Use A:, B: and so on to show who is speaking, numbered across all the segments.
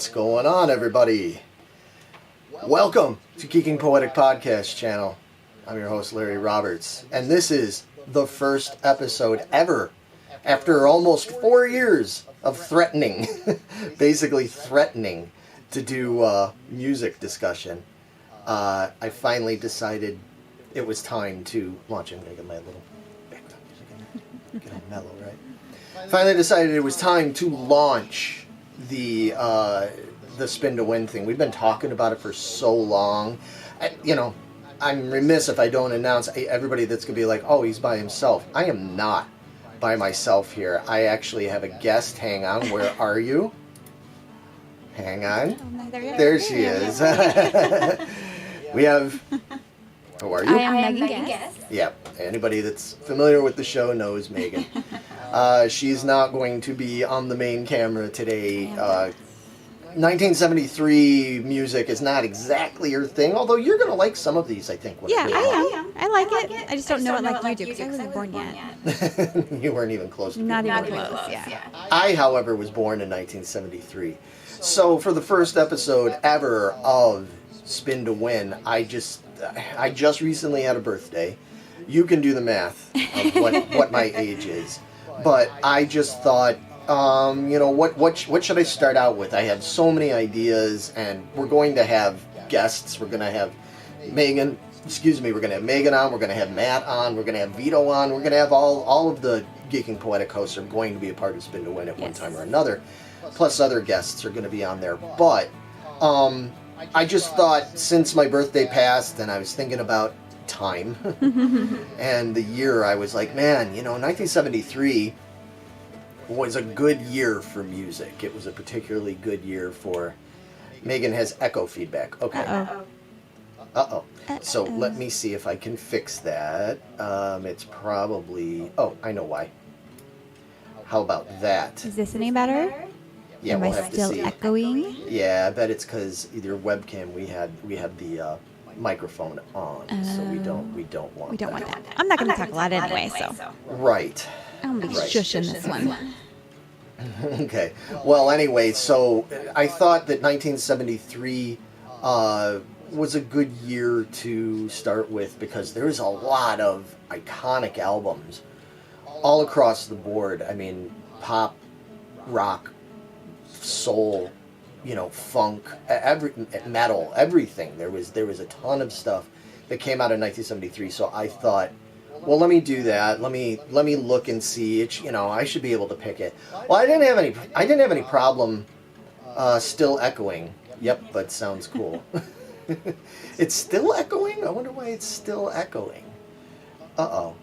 A: What's going on, everybody? Welcome to Geeking Poetic Podcast channel. I'm your host, Larry Roberts, and this is the first episode ever after almost 4 years of threatening, basically threatening to do music discussion. I finally decided it was time to launch. I'm going to get my little background music in there. Get all mellow, right? Finally decided it was time to launch the Spin to Win thing. We've been talking about it for so long. I'm remiss if I don't announce everybody that's going to be like, oh, he's by himself. I am not by myself here. I actually have a guest. Hang on. Where are you? Hang on. There she is. We have... Who are you?
B: I am Megan Guest.
A: Yep. Anybody that's familiar with the show knows Megan. She's not going to be on the main camera today. 1973 music is not exactly her thing, although you're going to like some of these, I think.
B: Yeah, I am. I like it. I just don't know it like you do because I wasn't born yet.
A: You weren't even close to
B: Not
A: being
B: even
A: born.
B: close, yeah.
A: I, however, was born in 1973. So for the first episode ever of Spin to Win, I just recently had a birthday. You can do the math of what my age is. But I just thought, what should I start out with? I have so many ideas, and we're going to have guests. We're going to have Megan, we're going to have Megan on, we're going to have Matt on, we're going to have Vito on, we're going to have all of the Geeking Poetic hosts are going to be a part of Spin to Win at one time or another. Plus other guests are going to be on there. But I just thought, since my birthday passed and I was thinking about time and the year, I was like, man, 1973 was a good year for music. It was a particularly good year for... Megan has echo feedback. Okay. Uh-oh. So let me see if I can fix that. It's probably... Oh, I know why. How about that?
B: Is this any better?
A: Yeah,
B: Am I still echoing?
A: Yeah, I bet it's because either webcam we had the microphone on, so we don't want that.
B: I'm not going to talk a lot anyway, so.
A: Right.
B: I'm going to be shushing this one.
A: Okay. Well, anyway, so I thought that 1973 was a good year to start with because there's a lot of iconic albums all across the board. I mean, pop, rock, soul, funk, metal, everything. There was a ton of stuff that came out in 1973. So I thought, well, let me do that. Let me look and see. I should be able to pick it. Well, I didn't have any problem still echoing. Yep, but sounds cool. It's still echoing? I wonder why it's still echoing. Uh-oh.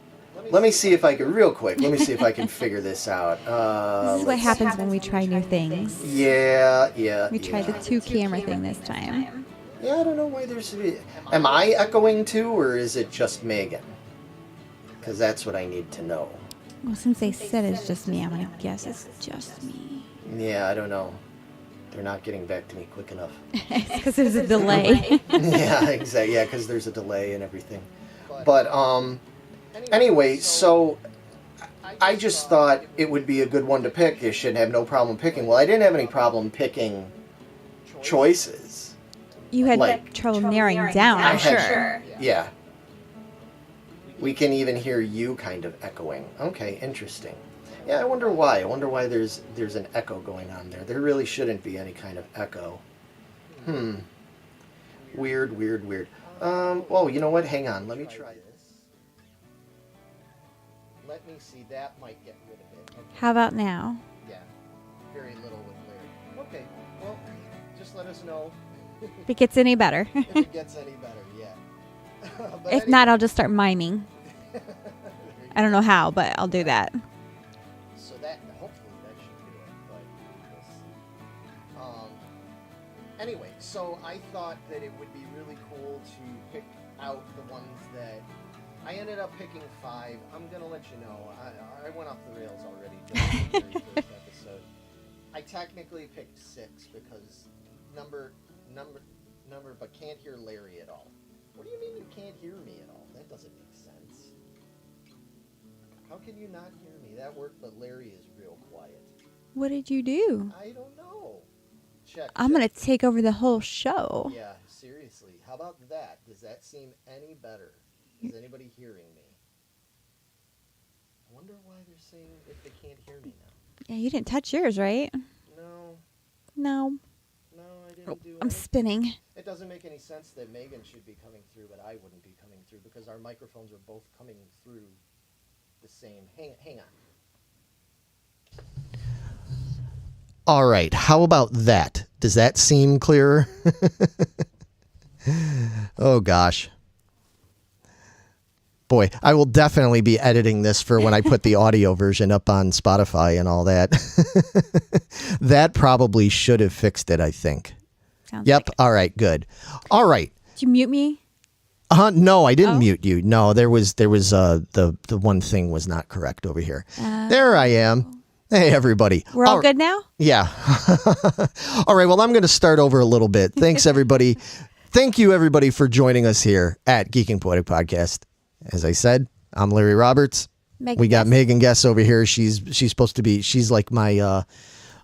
A: Let me see if I can, real quick, figure this out.
B: This is what happens when we try new things.
A: Yeah.
B: We tried the two-camera thing this time.
A: Yeah, I don't know why there's... Am I echoing too, or is it just Megan? Because that's what I need to know.
B: Well, since they said it's just me, I'm going to guess it's just me.
A: Yeah, I don't know. They're not getting back to me quick enough.
B: It's because there's a delay.
A: Yeah, exactly. Yeah, because there's a delay and everything. But, anyway, so I just thought it would be a good one to pick. You should have no problem picking. Well, I didn't have any problem picking choices.
B: You had trouble narrowing down, I'm sure.
A: Yeah. We can even hear you kind of echoing. Okay, interesting. Yeah, I wonder why. I wonder why there's an echo going on there. There really shouldn't be any kind of echo. Weird. Well, you know what? Hang on. Let me try this. Let me see. That might get rid of it. Okay.
B: How about now?
A: Yeah. Very little with Larry. Okay. Well, just let us know.
B: If it gets any better.
A: If it gets any better, yeah.
B: If not, I'll just start miming. I don't know how, but I'll do that.
A: So hopefully that should do it, but we'll see. Anyway, so I thought that it would be really cool to pick out the ones that I ended up picking 5. I'm gonna let you know. I went off the rails already during the very first episode. I technically picked 6 because number, but can't hear Larry at all. What do you mean you can't hear me at all? That doesn't make sense. How can you not hear me? That worked, but Larry is real quiet.
B: What did you do?
A: I don't know.
B: I'm going to take over the whole show.
A: Yeah, seriously. How about that? Does that seem any better? Is anybody hearing me? I wonder why they're saying if they can't hear me now.
B: Yeah, you didn't touch yours, right?
A: No.
B: No.
A: No, I didn't do it.
B: I'm spinning.
A: It doesn't make any sense that Megan should be coming through, but I wouldn't be coming through because our microphones are both coming through the same. Hang on. All right. How about that? Does that seem clearer? Oh, gosh. Boy, I will definitely be editing this for when I put the audio version up on Spotify and all that. That probably should have fixed it, I think.
B: Sounds
A: Yep.
B: like.
A: All right. Good. All right.
B: Did you mute me?
A: No, I didn't mute you. No, there was the one thing was not correct over here. There I am. Hey, everybody.
B: We're all good now?
A: Yeah. All right. Well, I'm going to start over a little bit. Thanks, everybody. Thank you, everybody, for joining us here at Geeking Poetic Podcast. As I said, I'm Larry Roberts. We got Megan Guess over here. She's supposed to be. She's like my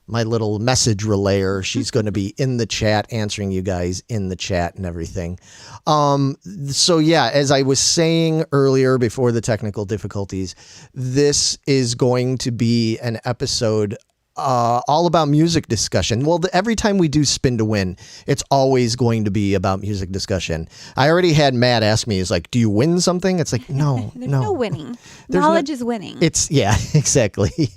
A: my little message relayer. She's going to be in the chat, answering you guys in the chat and everything. So yeah, as I was saying earlier before the technical difficulties, this is going to be an episode all about music discussion. Well, every time we do Spin to Win, it's always going to be about music discussion. I already had Matt ask me, he's like, do you win something? It's like, no,
B: There's no winning.
A: There's
B: Knowledge is winning.
A: Yeah, exactly.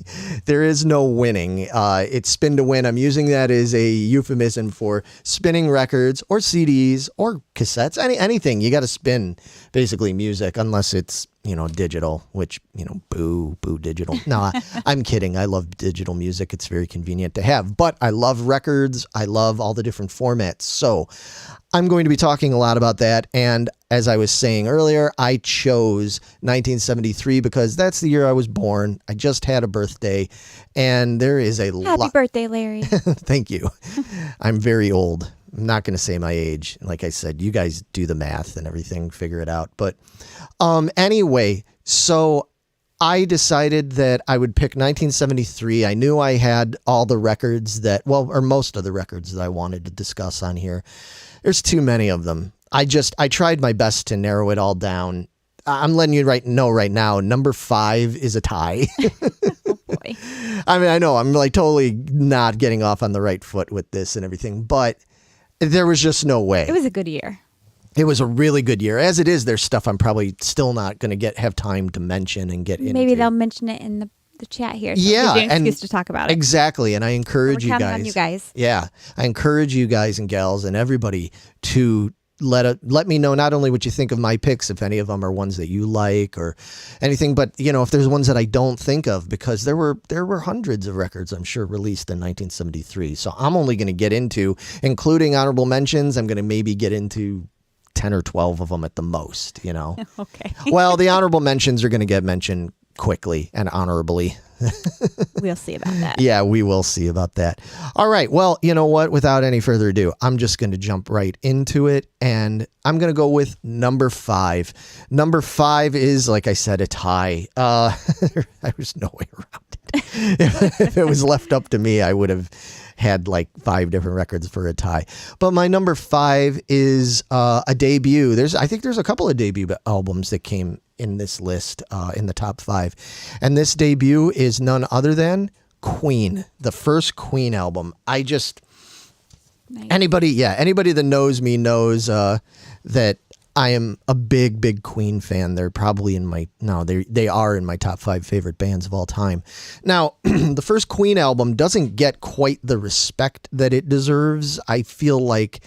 A: There is no winning. It's Spin to Win. I'm using that as a euphemism for spinning records or CDs or cassettes, anything. You got to spin basically music unless it's, digital, which, boo digital. No, I'm kidding. I love digital music. It's very convenient to have, but I love records. I love all the different formats. So I'm going to be talking a lot about that. And as I was saying earlier, I chose 1973 because that's the year I was born. I just had a birthday, and there is a lot.
B: Happy birthday, Larry.
A: Thank you. I'm very old. I'm not going to say my age. Like I said, you guys do the math and everything, figure it out. But anyway, so I decided that I would pick 1973. I knew I had all the records or most of the records that I wanted to discuss on here. There's too many of them. I tried my best to narrow it all down. I'm letting you know right now, number 5 is a tie.
B: Oh, boy.
A: I mean, I know I'm like totally not getting off on the right foot with this and everything, but there was just no way.
B: It was a good year.
A: It was a really good year. As it is, there's stuff I'm probably still not going to have time to mention and get into.
B: Maybe they'll mention it in the chat here. So
A: yeah,
B: an excuse to talk about it.
A: Exactly, and I encourage you guys.
B: On you guys.
A: Yeah, I encourage you guys and gals and everybody to let me know not only what you think of my picks, if any of them are ones that you like or anything, but if there's ones that I don't think of, because there were hundreds of records I'm sure released in 1973. So I'm only going to get into, including honorable mentions, I'm going to maybe get into 10 or 12 of them at the most,
B: Okay.
A: Well, the honorable mentions are going to get mentioned quickly and honorably.
B: We'll see about that.
A: Yeah, we will see about that. All right. Well, you know what? Without any further ado, I'm just going to jump right into it. And I'm going to go with number 5. Number 5 is, like I said, a tie. There's no way around it. If it was left up to me, I would have had like 5 different records for a tie. But my number 5 is a debut. I think there's a couple of debut albums that came in this list in the top 5. And this debut is none other than Queen, the first Queen album. Nice. Anybody that knows me knows that I am a big Queen fan. They're probably they are in my top 5 favorite bands of all time. Now, the first Queen album doesn't get quite the respect that it deserves. I feel like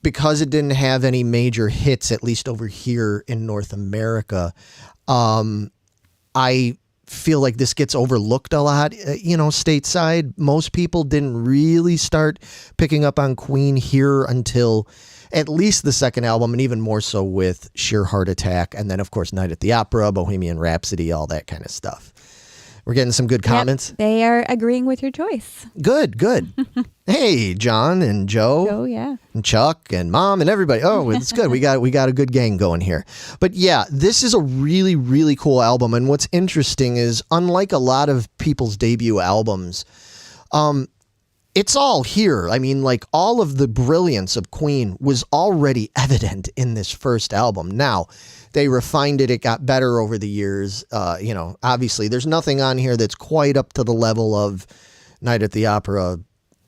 A: because it didn't have any major hits, at least over here in North America, I feel like this gets overlooked a lot. Stateside, most people didn't really start picking up on Queen here until at least the second album, and even more so with Sheer Heart Attack, and then, of course, Night at the Opera, Bohemian Rhapsody, all that kind of stuff. We're getting some good comments.
B: Yep, they are agreeing with your choice.
A: Good. Hey, John and Joe.
B: Oh, yeah.
A: And Chuck and Mom and everybody. Oh, it's good. We got a good gang going here. But yeah, this is a really, really cool album. And what's interesting is, unlike a lot of people's debut albums, it's all here. I mean, like, all of the brilliance of Queen was already evident in this first album. Now, they refined it. It got better over the years. Obviously, there's nothing on here that's quite up to the level of Night at the Opera,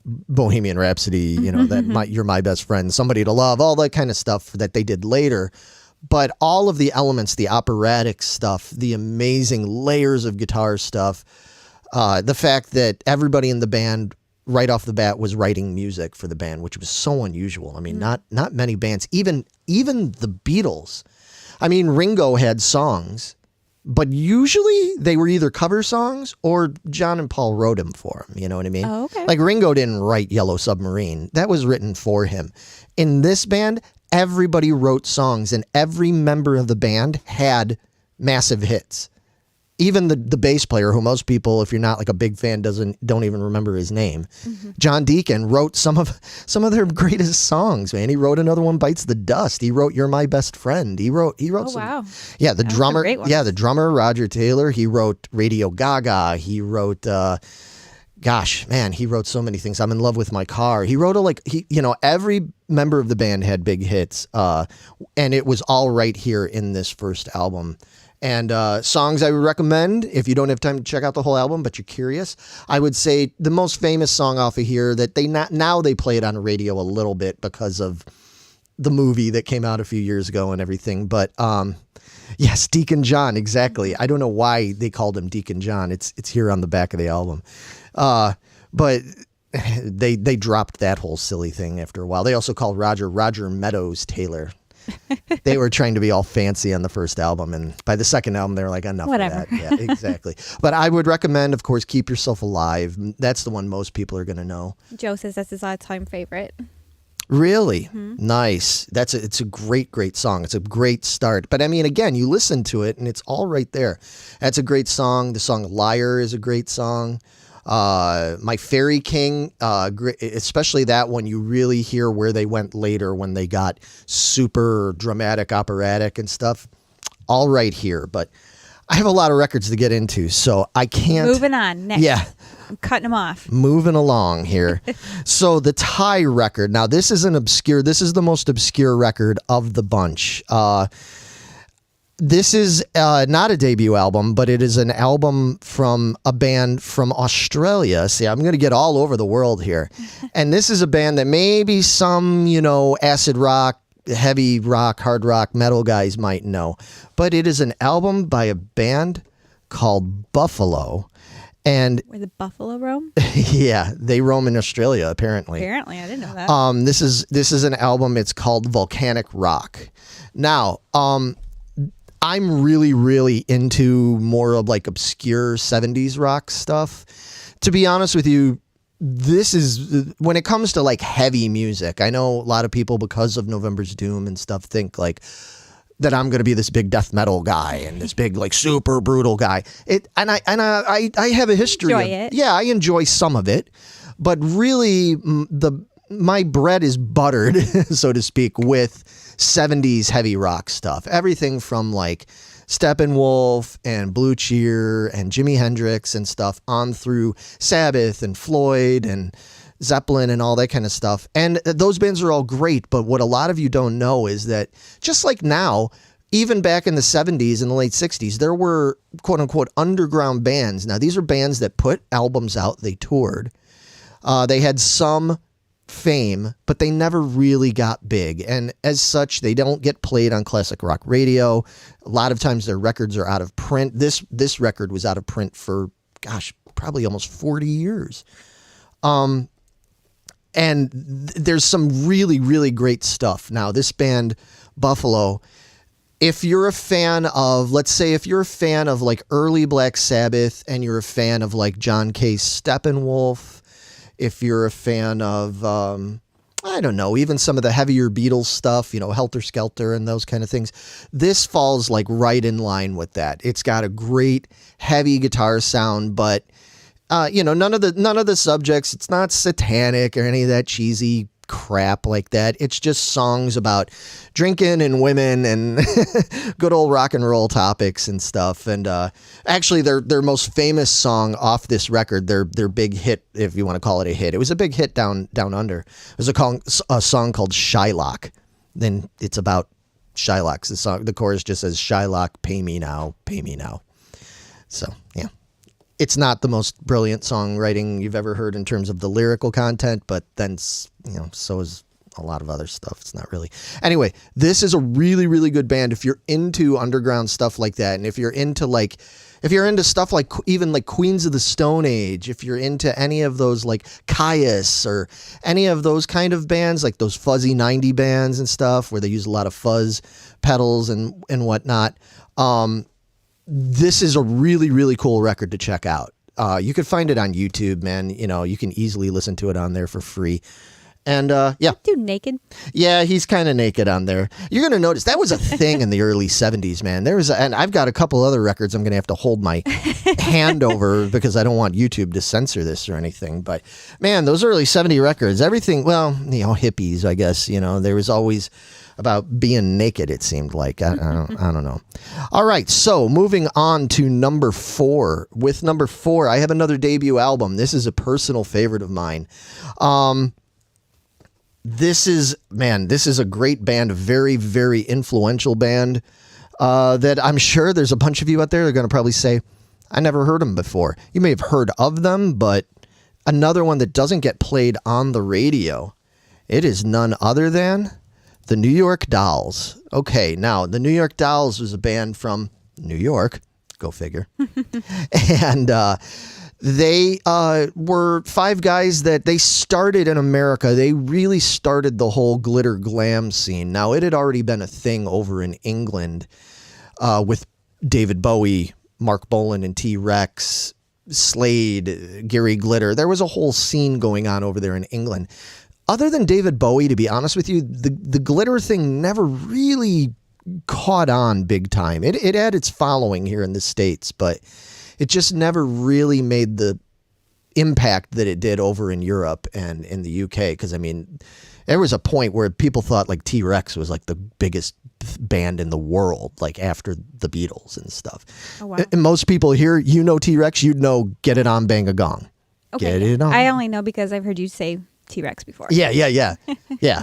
A: Bohemian Rhapsody, You're My Best Friend, Somebody to Love, all that kind of stuff that they did later. But all of the elements, the operatic stuff, the amazing layers of guitar stuff, the fact that everybody in the band right off the bat was writing music for the band, which was so unusual. I mean, not many bands, even the Beatles. I mean, Ringo had songs, but usually they were either cover songs or John and Paul wrote them for him. You know what I mean?
B: Oh, okay.
A: Like, Ringo didn't write Yellow Submarine. That was written for him. In this band, everybody wrote songs, and every member of the band had massive hits. Even the bass player, who most people, if you're not like a big fan, don't even remember his name. John Deacon wrote some of their greatest songs. Man, he wrote another one, "Bites the Dust." He wrote "You're My Best Friend." He wrote some.
B: Wow.
A: Yeah, the drummer. Yeah, the drummer Roger Taylor. He wrote "Radio Gaga." He wrote. Gosh, man, he wrote so many things. "I'm in Love with My Car." He wrote every member of the band had big hits, and it was all right here in this first album. And songs I would recommend, if you don't have time to check out the whole album, but you're curious, I would say the most famous song off of here that now they play it on the radio a little bit because of the movie that came out a few years ago and everything. But yes, Deacon John, exactly. I don't know why they called him Deacon John. It's here on the back of the album. But they dropped that whole silly thing after a while. They also called Roger Meadows Taylor. They were trying to be all fancy on the first album, and by the second album they were like, enough
B: Whatever.
A: of that. Yeah, exactly. But I would recommend, of course, Keep Yourself Alive. That's the one most people are going to know.
B: Joe says that's his all-time favorite.
A: Really? Nice. It's a great song. It's a great start. But I mean, again, you listen to it and it's all right there. That's a great song. The song "Liar" is a great song. My Fairy King, especially that one, you really hear where they went later when they got super dramatic, operatic and stuff. All right here, but I have a lot of records to get into, so I can't.
B: Moving on. Next.
A: Yeah.
B: I'm cutting them off.
A: Moving along here. So the Tie record. Now this is the most obscure record of the bunch. This is not a debut album, but it is an album from a band from Australia. See, I'm going to get all over the world here. And this is a band that maybe some, acid rock, heavy rock, hard rock, metal guys might know. But it is an album by a band called Buffalo. And
B: where the buffalo roam?
A: Yeah, they roam in Australia, apparently.
B: Apparently, I didn't know that.
A: This is an album. It's called Volcanic Rock. Now, I'm really, really into more of like obscure 70s rock stuff. To be honest with you, this is, when it comes to like heavy music, I know a lot of people, because of November's Doom and stuff, think like that I'm going to be this big death metal guy and this big like super brutal guy. I have a history.
B: Enjoy it.
A: Yeah, I enjoy some of it, but really my bread is buttered, so to speak, with 70s heavy rock stuff. Everything from like Steppenwolf and Blue Cheer and Jimi Hendrix and stuff on through Sabbath and Floyd and Zeppelin and all that kind of stuff. And those bands are all great, but what a lot of you don't know is that just like now, even back in the 70s and the late 60s, there were quote unquote underground bands. Now these are bands that put albums out, they toured. They had some fame, but they never really got big, and as such they don't get played on classic rock radio. A lot of times their records are out of print. This record was out of print for probably almost 40 years. And there's some really, really great stuff. Now this band Buffalo, if you're a fan of, let's say if you're a fan of like early Black Sabbath and you're a fan of like John Case Steppenwolf, if you're a fan of, I don't know, even some of the heavier Beatles stuff, Helter Skelter and those kind of things, this falls like right in line with that. It's got a great heavy guitar sound, but, none of the subjects, it's not satanic or any of that cheesy crap like that. It's just songs about drinking and women and good old rock and roll topics and stuff. And actually, their most famous song off this record, their big hit, if you want to call it a hit, it was a big hit down under. It was a song called Shylock. Then it's about Shylock. The chorus just says, Shylock, pay me now, pay me now. So, yeah. It's not the most brilliant songwriting you've ever heard in terms of the lyrical content, but then, so is a lot of other stuff. It's not really. Anyway, this is a really, really good band if you're into underground stuff like that. And if you're into stuff like even like Queens of the Stone Age, if you're into any of those like Caius or any of those kind of bands, like those fuzzy 90 bands and stuff where they use a lot of fuzz pedals and whatnot, this is a really, really cool record to check out. You can find it on YouTube, man. You can easily listen to it on there for free. And yeah.
B: Dude naked?
A: Yeah, he's kind of naked on there. You're going to notice that was a thing in the early 70s, man. And I've got a couple other records I'm going to have to hold my hand over because I don't want YouTube to censor this or anything. But man, those early 70 records, everything, well, hippies, I guess, there was always about being naked, it seemed like. I don't know. All right, so moving on to number 4. With number 4, I have another debut album. This is a personal favorite of mine. This is a great band, a very, very influential band that I'm sure there's a bunch of you out there that are going to probably say, I never heard them before. You may have heard of them, but another one that doesn't get played on the radio, it is none other than the New York Dolls. Okay, now, the New York Dolls was a band from New York, go figure, and they were 5 guys that they started in America. They really started the whole glitter glam scene. Now, it had already been a thing over in England with David Bowie, Mark Bolan and T-Rex, Slade, Gary Glitter. There was a whole scene going on over there in England. Other than David Bowie, to be honest with you, the glitter thing never really caught on big time. It had its following here in the States, but it just never really made the impact that it did over in Europe and in the UK. Because, there was a point where people thought like T-Rex was like the biggest band in the world, like after the Beatles and stuff.
B: Oh, wow.
A: And most people here, T-Rex, you'd know Get It On, Bang a Gong.
B: Okay.
A: Get It On.
B: I only know because I've heard you say T-Rex before.
A: Yeah.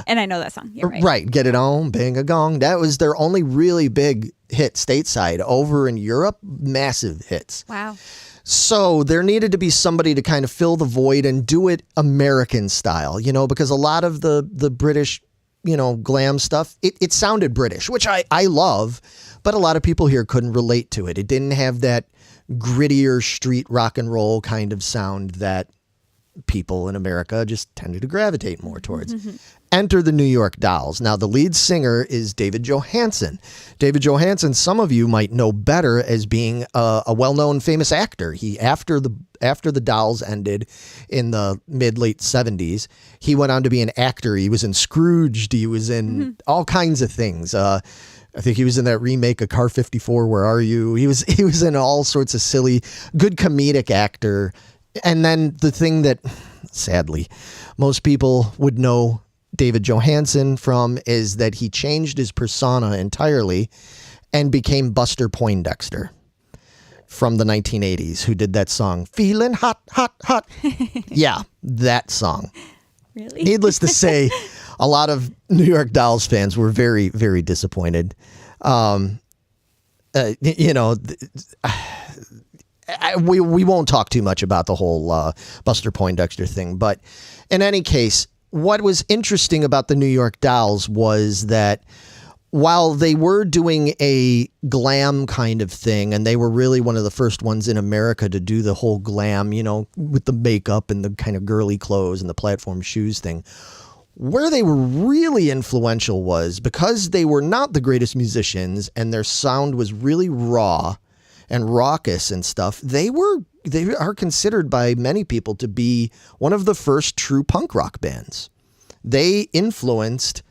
B: And I know that song. You're right.
A: Right. Get It On, Bang a Gong. That was their only really big hit stateside. Over in Europe, massive hits.
B: Wow.
A: So there needed to be somebody to kind of fill the void and do it American style, because a lot of the British, glam stuff, it sounded British, which I love, but a lot of people here couldn't relate to it. It didn't have that grittier street rock and roll kind of sound that people in America just tended to gravitate more towards. Enter the New York Dolls. Now, the lead singer is David Johansen. David Johansen, some of you might know better as being a well-known famous actor. He after the Dolls ended in the mid-late 70s, he went on to be an actor. He was in Scrooged. He was in all kinds of things. I think he was in that remake of Car 54, Where Are You? He was in all sorts of silly, good comedic actor. And then the thing that, sadly, most people would know David Johansen from is that he changed his persona entirely and became Buster Poindexter from the 1980s, who did that song, Feeling Hot, Hot, Hot. Yeah, that song.
B: Really?
A: Needless to say, a lot of New York Dolls fans were very, very disappointed. We won't talk too much about the whole Buster Poindexter thing, but in any case, what was interesting about the New York Dolls was that while they were doing a glam kind of thing, and they were really one of the first ones in America to do the whole glam, with the makeup and the kind of girly clothes and the platform shoes thing, where they were really influential was because they were not the greatest musicians and their sound was really raw and raucous and stuff. They are considered by many people to be one of the first true punk rock bands. They influenced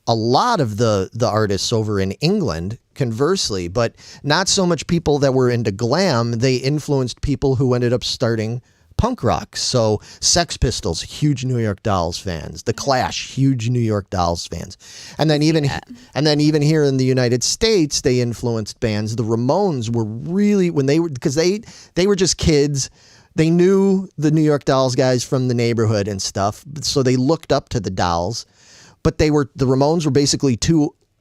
A: a lot of the artists over in England, conversely, but not so much people that were into glam. They influenced people who ended up starting punk rock. So Sex Pistols, huge New York Dolls fans. The Clash, huge New York Dolls fans. And then even here in the United States, they influenced bands. The Ramones were really, because they were just kids. They knew the New York Dolls guys from the neighborhood and stuff, so they looked up to the Dolls. But the Ramones were basically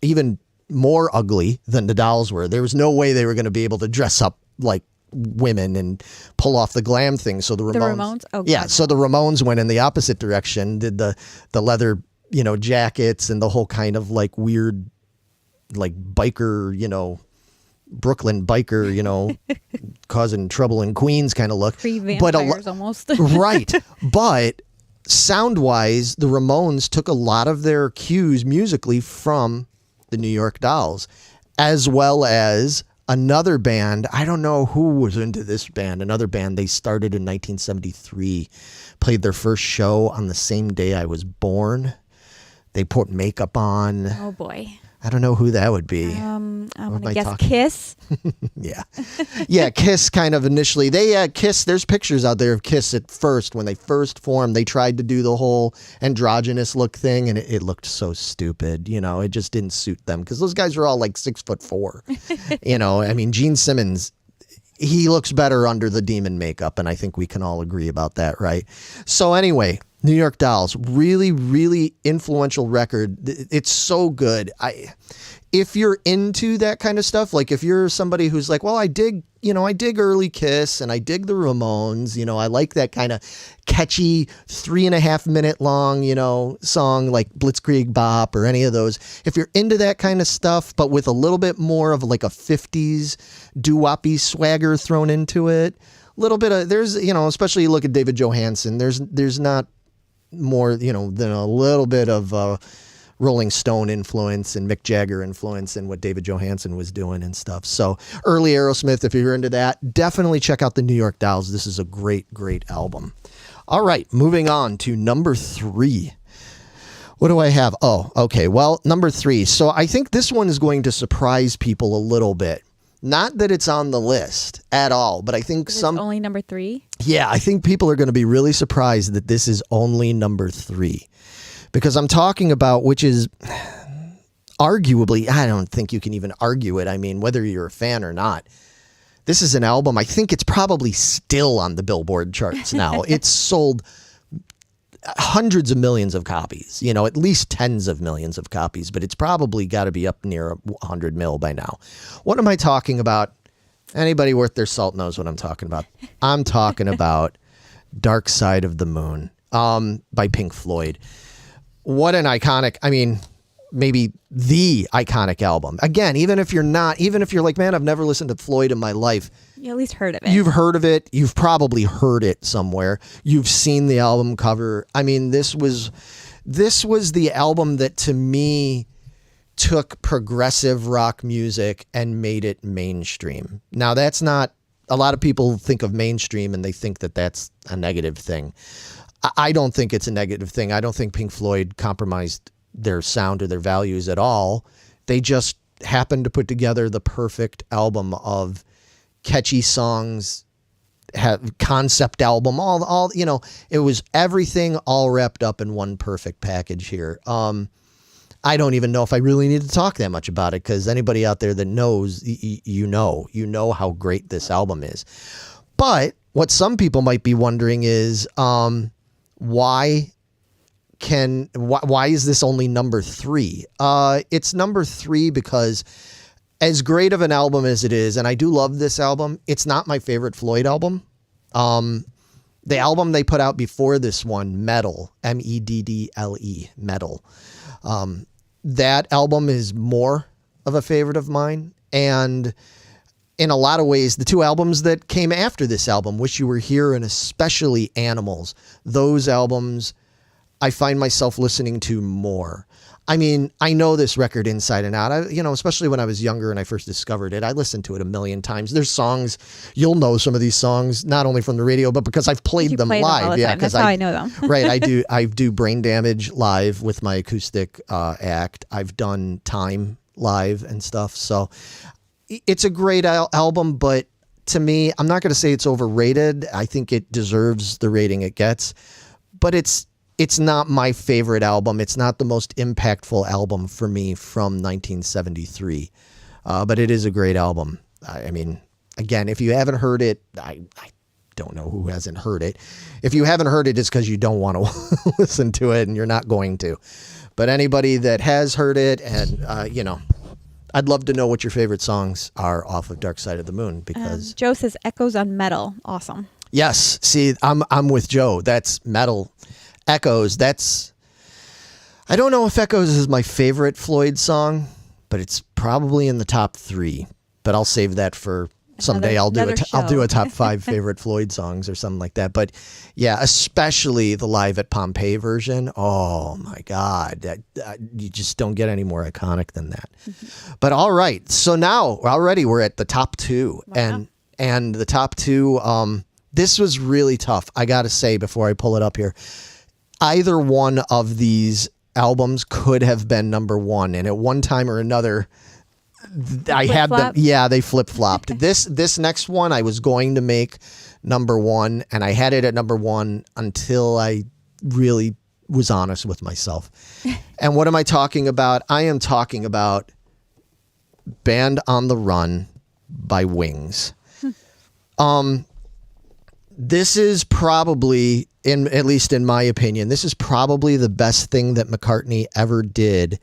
A: even more ugly than the Dolls were. There was no way they were going to be able to dress up like women and pull off the glam thing. So the Ramones?
B: Oh,
A: yeah.
B: God.
A: So the Ramones went in the opposite direction, did the leather, jackets and the whole kind of like weird, like biker, Brooklyn biker, causing trouble in Queens kind of look.
B: Pre-vampires almost.
A: Right. But sound-wise, the Ramones took a lot of their cues musically from the New York Dolls, as well as another band. I don't know who was into this band. Another band, they started in 1973, played their first show on the same day I was born. They put makeup on.
B: Oh, boy.
A: I don't know who that would be.
B: I'm going to guess Kiss.
A: Yeah. Yeah, Kiss kind of initially. Kiss, there's pictures out there of Kiss at first. When they first formed, they tried to do the whole androgynous look thing, and it looked so stupid. It just didn't suit them because those guys were all like 6'4". I mean, Gene Simmons, he looks better under the demon makeup, and I think we can all agree about that, right? So anyway, New York Dolls, really, really influential record. It's so good. If you're into that kind of stuff, like if you're somebody who's like, well, I dig early Kiss and I dig the Ramones, I like that kind of catchy 3.5 minute long, song like Blitzkrieg Bop or any of those. If you're into that kind of stuff, but with a little bit more of like a 50s doo-woppy swagger thrown into it, a little bit of, there's, especially you look at David Johansen, there's not more, than a little bit of Rolling Stone influence and Mick Jagger influence and what David Johansen was doing and stuff. So early Aerosmith, if you're into that, definitely check out the New York Dolls. This is a great, great album. All right, moving on to number 3. What do I have? Oh, okay. Well, number 3. So I think this one is going to surprise people a little bit. Not that it's on the list at all, but I think
B: only number 3?
A: Yeah, I think people are going to be really surprised that this is only number 3. Because I'm talking about, which is arguably, I don't think you can even argue it. I mean, whether you're a fan or not, this is an album, I think it's probably still on the Billboard charts now. It's sold hundreds of millions of copies, at least tens of millions of copies, but it's probably got to be up near 100 mil by now. What am I talking about? Anybody worth their salt knows what I'm talking about. I'm talking about Dark Side of the Moon by Pink Floyd. What an iconic, maybe the iconic album. Again, even if you're like, man, I've never listened to Floyd in my life.
B: You at least heard of it.
A: You've heard of it. You've probably heard it somewhere. You've seen the album cover. I mean, this was the album that to me took progressive rock music and made it mainstream. Now, that's not, a lot of people think of mainstream and they think that that's a negative thing. I don't think it's a negative thing. I don't think Pink Floyd compromised their sound or their values at all. They just happened to put together the perfect album of catchy songs, concept album, all it was everything all wrapped up in one perfect package here. I don't even know if I really need to talk that much about it, because anybody out there that knows, you know how great this album is. But what some people might be wondering is, why is this only number 3? It's number 3 because as great of an album as it is, and I do love this album, it's not my favorite Floyd album. The album they put out before this one, Meddle, Meddle, Meddle. That album is more of a favorite of mine. And in a lot of ways, the 2 albums that came after this album, Wish You Were Here and especially Animals, those albums I find myself listening to more. I mean, I know this record inside and out. Especially when I was younger and I first discovered it, I listened to it a million times. There's songs, you'll know some of these songs, not only from the radio, but because I've played them live.
B: Yeah, that's how I know them.
A: Right. I do Brain Damage live with my acoustic act. I've done Time live and stuff. So it's a great album, but
C: to me, I'm not going to say it's overrated. I think it deserves the rating it gets, but it's not my favorite album. It's not the most impactful album for me from 1973, but it is a great album. I mean, again, if you haven't heard it, I don't know who hasn't heard it. If you haven't heard it, it's because you don't want to listen to it, and you're not going to. But anybody that has heard it, and I'd love to know what your favorite songs are off of Dark Side of the Moon, because
B: Joe says Echoes on Metal. Awesome.
C: Yes. See, I'm with Joe. That's metal. Echoes. I don't know if Echoes is my favorite Floyd song, but it's probably in the top 3. But I'll save that for someday. I'll do a top 5 favorite Floyd songs or something like that. But yeah, especially the Live at Pompeii version. Oh my God, you just don't get any more iconic than that. Mm-hmm. But all right, so now already we're at the top 2, wow. and the top 2. This was really tough. I gotta say before I pull it up here, either one of these albums could have been number 1, and at one time or another. I had them. Yeah, they flip-flopped. This next one I was going to make number 1, and I had it at number 1 until I really was honest with myself. And what am I talking about? I am talking about Band on the Run by Wings. This is probably, at least in my opinion, this is probably the best thing that McCartney ever did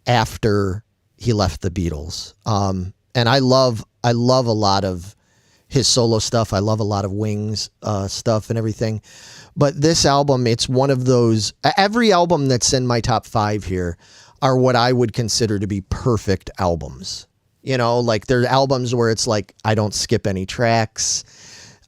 C: after he left the Beatles. And I love a lot of his solo stuff. I love a lot of Wings stuff and everything. But this album, it's one of those, every album that's in my top 5 here are what I would consider to be perfect albums. Like they're albums where it's like, I don't skip any tracks.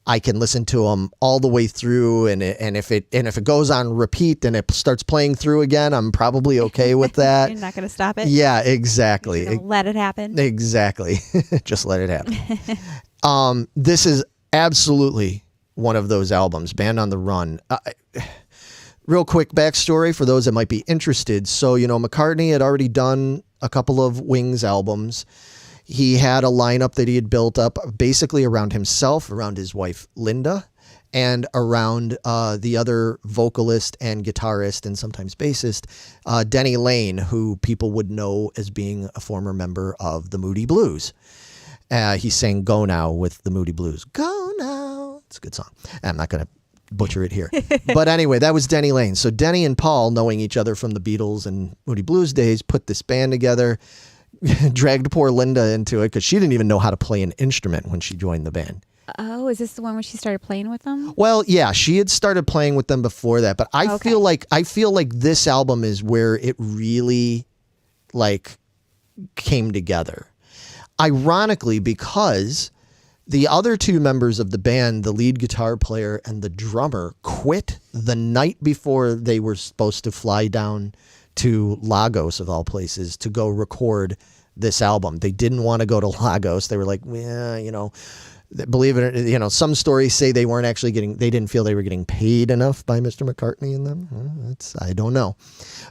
C: I can listen to them all the way through, and if it goes on repeat and it starts playing through again, I'm probably okay with that.
B: You're not going to stop it?
C: Yeah, exactly.
B: Let it happen.
C: Exactly. Just let it happen. This is absolutely one of those albums, Band on the Run. Real quick backstory for those that might be interested. So, McCartney had already done a couple of Wings albums. He had a lineup that he had built up basically around himself, around his wife, Linda, and around the other vocalist and guitarist and sometimes bassist, Denny Lane, who people would know as being a former member of the Moody Blues. He sang Go Now with the Moody Blues. Go Now. It's a good song. I'm not going to butcher it here. But anyway, that was Denny Lane. So Denny and Paul, knowing each other from the Beatles and Moody Blues days, put this band together. Dragged poor Linda into it because she didn't even know how to play an instrument when she joined the band.
B: Oh, is this the one where she started playing with them?
C: Well, yeah, she had started playing with them before that, but I feel like this album is where it really came together. Ironically, because the other 2 members of the band, the lead guitar player and the drummer, quit the night before they were supposed to fly down to Lagos, of all places, to go record this album. They didn't want to go to Lagos. They were like, believe it or some stories say they didn't feel they were getting paid enough by Mr. McCartney and them. I don't know.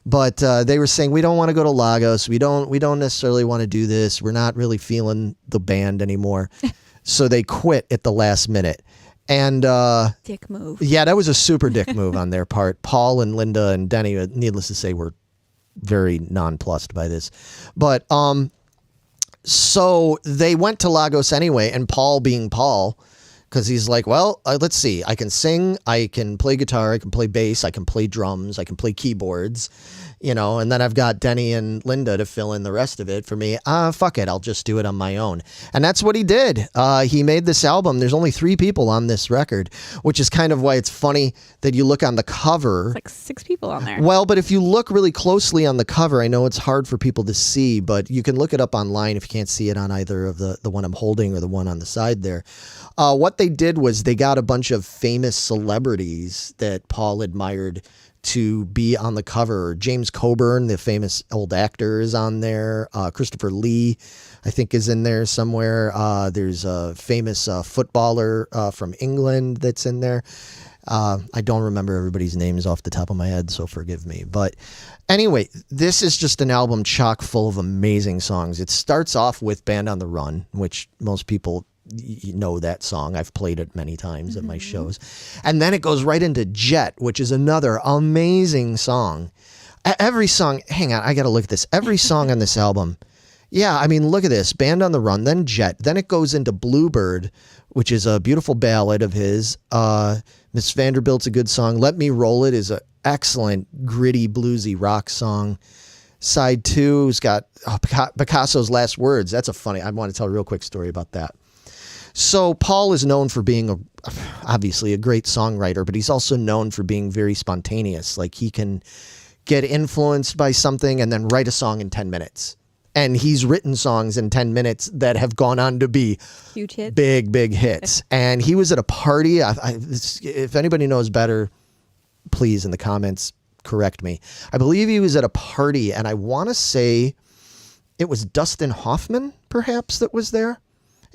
C: But they were saying, we don't want to go to Lagos. We don't necessarily want to do this. We're not really feeling the band anymore. So they quit at the last minute. And
B: dick move.
C: Yeah, that was a super dick move on their part. Paul and Linda and Denny, needless to say, were very nonplussed by this. But so they went to Lagos anyway, and Paul being Paul, because he's like, well, let's see, I can sing, I can play guitar, I can play bass, I can play drums, I can play keyboards, and then I've got Denny and Linda to fill in the rest of it for me. Fuck it, I'll just do it on my own. And that's what he did. He made this album. There's only 3 people on this record, which is kind of why it's funny that you look on the cover.
B: It's like 6 people on there.
C: Well, but if you look really closely on the cover, I know it's hard for people to see, but you can look it up online if you can't see it on either of the one I'm holding or the one on the side there. What they did was they got a bunch of famous celebrities that Paul admired to be on the cover. James Coburn, the famous old actor, is on there. Christopher Lee, I think, is in there somewhere. There's a famous footballer from England that's in there. I don't remember everybody's names off the top of my head, so forgive me. But anyway, this is just an album chock full of amazing songs. It starts off with Band on the Run, which most people you know that song. I've played it many times at my shows. And then it goes right into Jet, which is another amazing song. Every song, hang on, I got to look at this. Every song on this album. Yeah, I mean, look at this. Band on the Run, then Jet. Then it goes into Bluebird, which is a beautiful ballad of his. Miss Vanderbilt's a good song. Let Me Roll It is an excellent, gritty, bluesy rock song. Side 2's got Picasso's Last Words. That's I want to tell a real quick story about that. So Paul is known for being obviously a great songwriter, but he's also known for being very spontaneous. Like he can get influenced by something and then write a song in 10 minutes. And he's written songs in 10 minutes that have gone on to be
B: huge hits.
C: Big hits. And he was at a party. If anybody knows better, please in the comments correct me. I believe he was at a party, and I want to say it was Dustin Hoffman, perhaps, that was there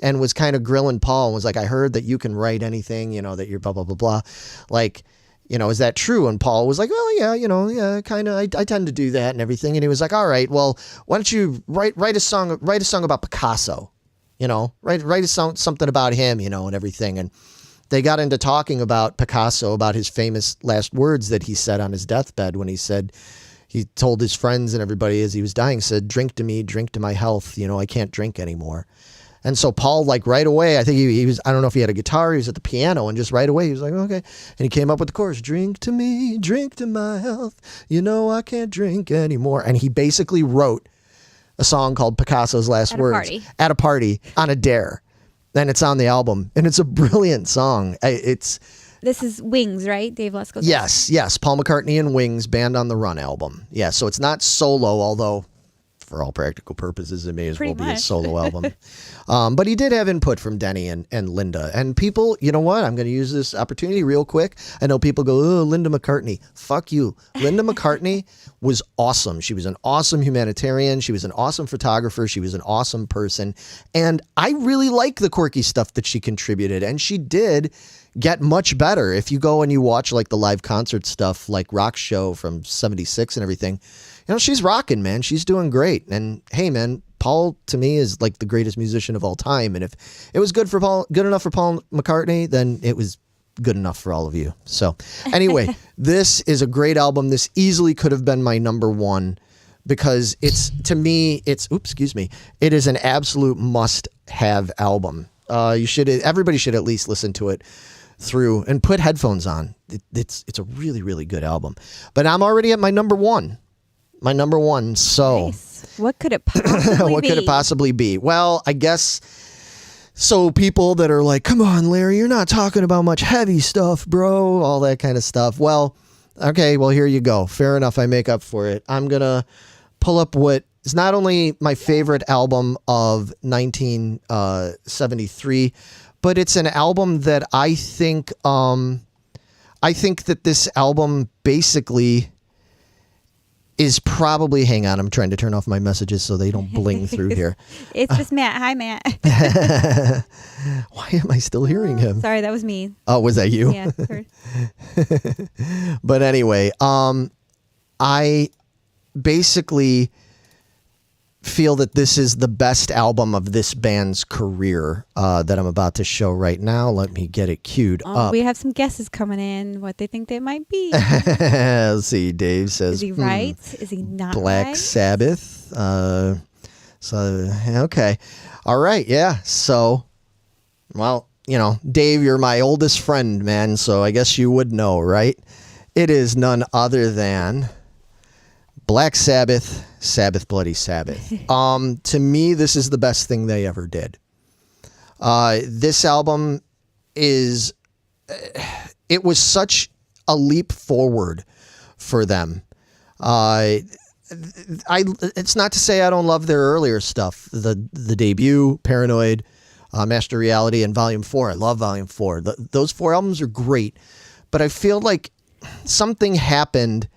C: and was kind of grilling Paul and was like, I heard that you can write anything, that you're blah, blah, blah, blah. Like, is that true? And Paul was like, well, yeah, kind of, I tend to do that and everything. And he was like, all right, well, why don't you write a song about Picasso, write a song, something about him, and everything. And they got into talking about Picasso, about his famous last words that he said on his deathbed when he told his friends and everybody as he was dying, said, drink to me, drink to my health. I can't drink anymore. And so Paul, like right away, I think he was, I don't know if he had a guitar, he was at the piano, and just right away he was like, okay. And he came up with the chorus, drink to me, drink to my health. I can't drink anymore. And he basically wrote a song called Picasso's Last Words at a party on a dare. And it's on the album, and it's a brilliant song. This
B: is Wings, right? Dave Lesko's.
C: Yes. Paul McCartney and Wings, Band on the Run album. Yeah, so it's not solo, although for all practical purposes, it may as well be a solo album. But he did have input from Denny and Linda. And people, you know what? I'm going to use this opportunity real quick. I know people go, oh, Linda McCartney. Fuck you. Linda McCartney was awesome. She was an awesome humanitarian. She was an awesome photographer. She was an awesome person. And I really like the quirky stuff that she contributed. And she did get much better. If you go and you watch like the live concert stuff, like Rock Show from 76 and everything, she's rocking, man. She's doing great. And hey, man, Paul to me is like the greatest musician of all time. And if it was good enough for Paul McCartney, then it was good enough for all of you. So anyway, this is a great album. This easily could have been my number one because it is an absolute must-have album. Everybody should at least listen to it through and put headphones on. It's a really, really good album. But I'm already at my number one. So
B: nice. What could it possibly be?
C: Well, I guess so. People that are like, come on, Larry, you're not talking about much heavy stuff, bro. All that kind of stuff. Well, okay. Well, here you go. Fair enough. I make up for it. I'm going to pull up what is not only my favorite album of 1973, but it's an album that I think that this album basically is probably, hang on, I'm trying to turn off my messages so they don't bling through here.
B: It's just Matt. Hi, Matt.
C: Why am I still hearing him?
B: Sorry, that was me.
C: Oh, was that you?
B: Yeah.
C: But anyway, I basically feel that this is the best album of this band's career that I'm about to show right now. Let me get it queued up.
B: We have some guesses coming in, what they think they might be.
C: Let's see, Dave says.
B: Is he right? Is he not
C: Black
B: right?
C: Sabbath. Okay. All right. Yeah. So, well, Dave, you're my oldest friend, man. So I guess you would know, right? It is none other than Black Sabbath, Sabbath Bloody Sabbath. To me, this is the best thing they ever did. This album it was such a leap forward for them. It's not to say I don't love their earlier stuff. The debut, Paranoid, Master Reality, and Volume 4. I love Volume 4. Those 4 albums are great, but I feel like something happened.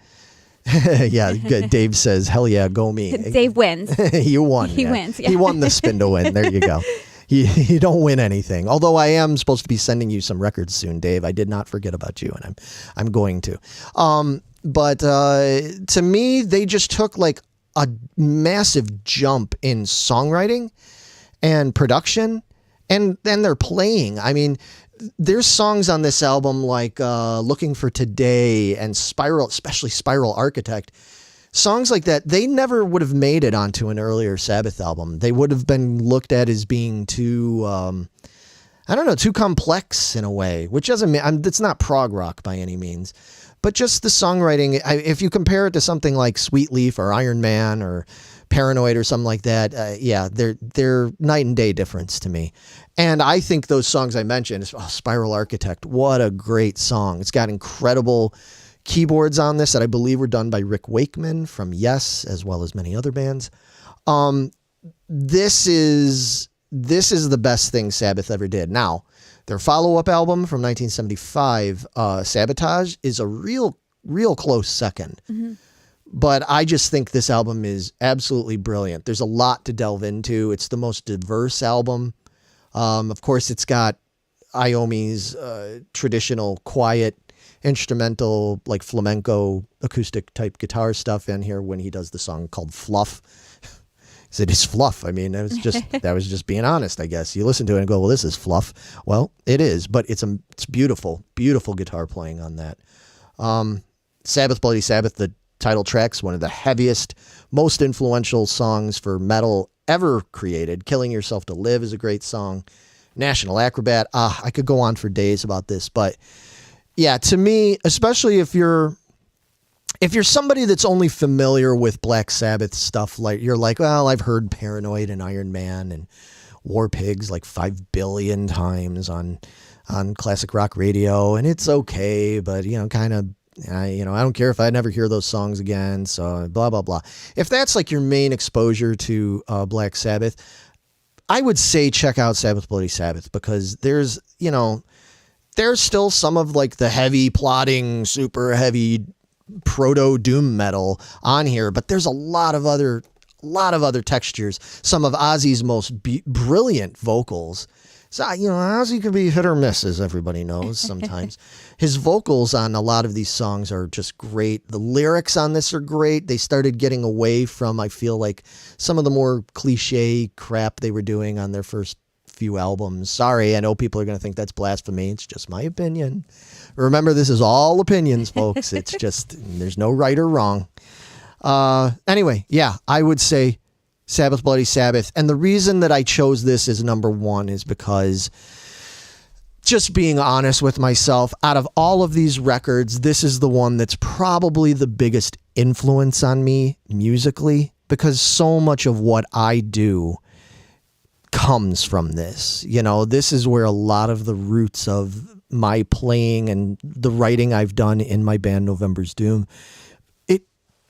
C: Yeah, good. Dave says, hell yeah, go me.
B: Dave wins.
C: You won.
B: He wins. Yeah.
C: He won the spin to win. There you go. You don't win anything. Although I am supposed to be sending you some records soon, Dave. I did not forget about you, and I'm going to. But to me, they just took like a massive jump in songwriting and production and they're playing. I mean, there's songs on this album like Looking for Today and Spiral, especially Spiral Architect. Songs like that, they never would have made it onto an earlier Sabbath album. They would have been looked at as being too, too complex in a way, which doesn't mean, it's not prog rock by any means. But just the songwriting, if you compare it to something like Sweet Leaf or Iron Man or Paranoid or something like that, they're night and day difference to me. And I think those songs I mentioned, Spiral Architect, what a great song. It's got incredible keyboards on this that I believe were done by Rick Wakeman from Yes, as well as many other bands. This is the best thing Sabbath ever did. Now, their follow-up album from 1975, Sabotage, is a real close second. Mm-hmm. But I just think this album is absolutely brilliant. There's a lot to delve into. It's the most diverse album. Of course, it's got Iommi's traditional quiet instrumental, like flamenco acoustic type guitar stuff in here when he does the song called Fluff. It is fluff. I mean, that was just being honest, I guess. You listen to it and go, well, this is fluff. Well, it is, but it's beautiful, beautiful guitar playing on that. Sabbath, Bloody Sabbath, the title track's one of the heaviest, most influential songs for metal ever created. Killing Yourself to Live is a great song. National Acrobat. I could go on for days about this, but yeah, to me, especially if you're somebody that's only familiar with Black Sabbath stuff, like you're like, well, I've heard Paranoid and Iron Man and War Pigs like 5 billion times on classic rock radio, and it's okay, but I don't care if I never hear those songs again, so blah, blah, blah. If that's like your main exposure to Black Sabbath, I would say check out Sabbath Bloody Sabbath, because there's still some of like the heavy plotting, super heavy proto doom metal on here, but there's a lot of other textures. Some of Ozzy's most brilliant vocals. So, Ozzy can be hit or miss, as everybody knows sometimes. His vocals on a lot of these songs are just great. The lyrics on this are great. They started getting away from, I feel like, some of the more cliche crap they were doing on their first few albums. Sorry, I know people are going to think that's blasphemy. It's just my opinion. Remember, this is all opinions, folks. It's just, there's no right or wrong. Anyway, yeah, I would say Sabbath Bloody Sabbath. And the reason that I chose this as number one is because, just being honest with myself, out of all of these records, this is the one that's probably the biggest influence on me musically, because so much of what I do comes from this. This is where a lot of the roots of my playing and the writing I've done in my band November's Doom,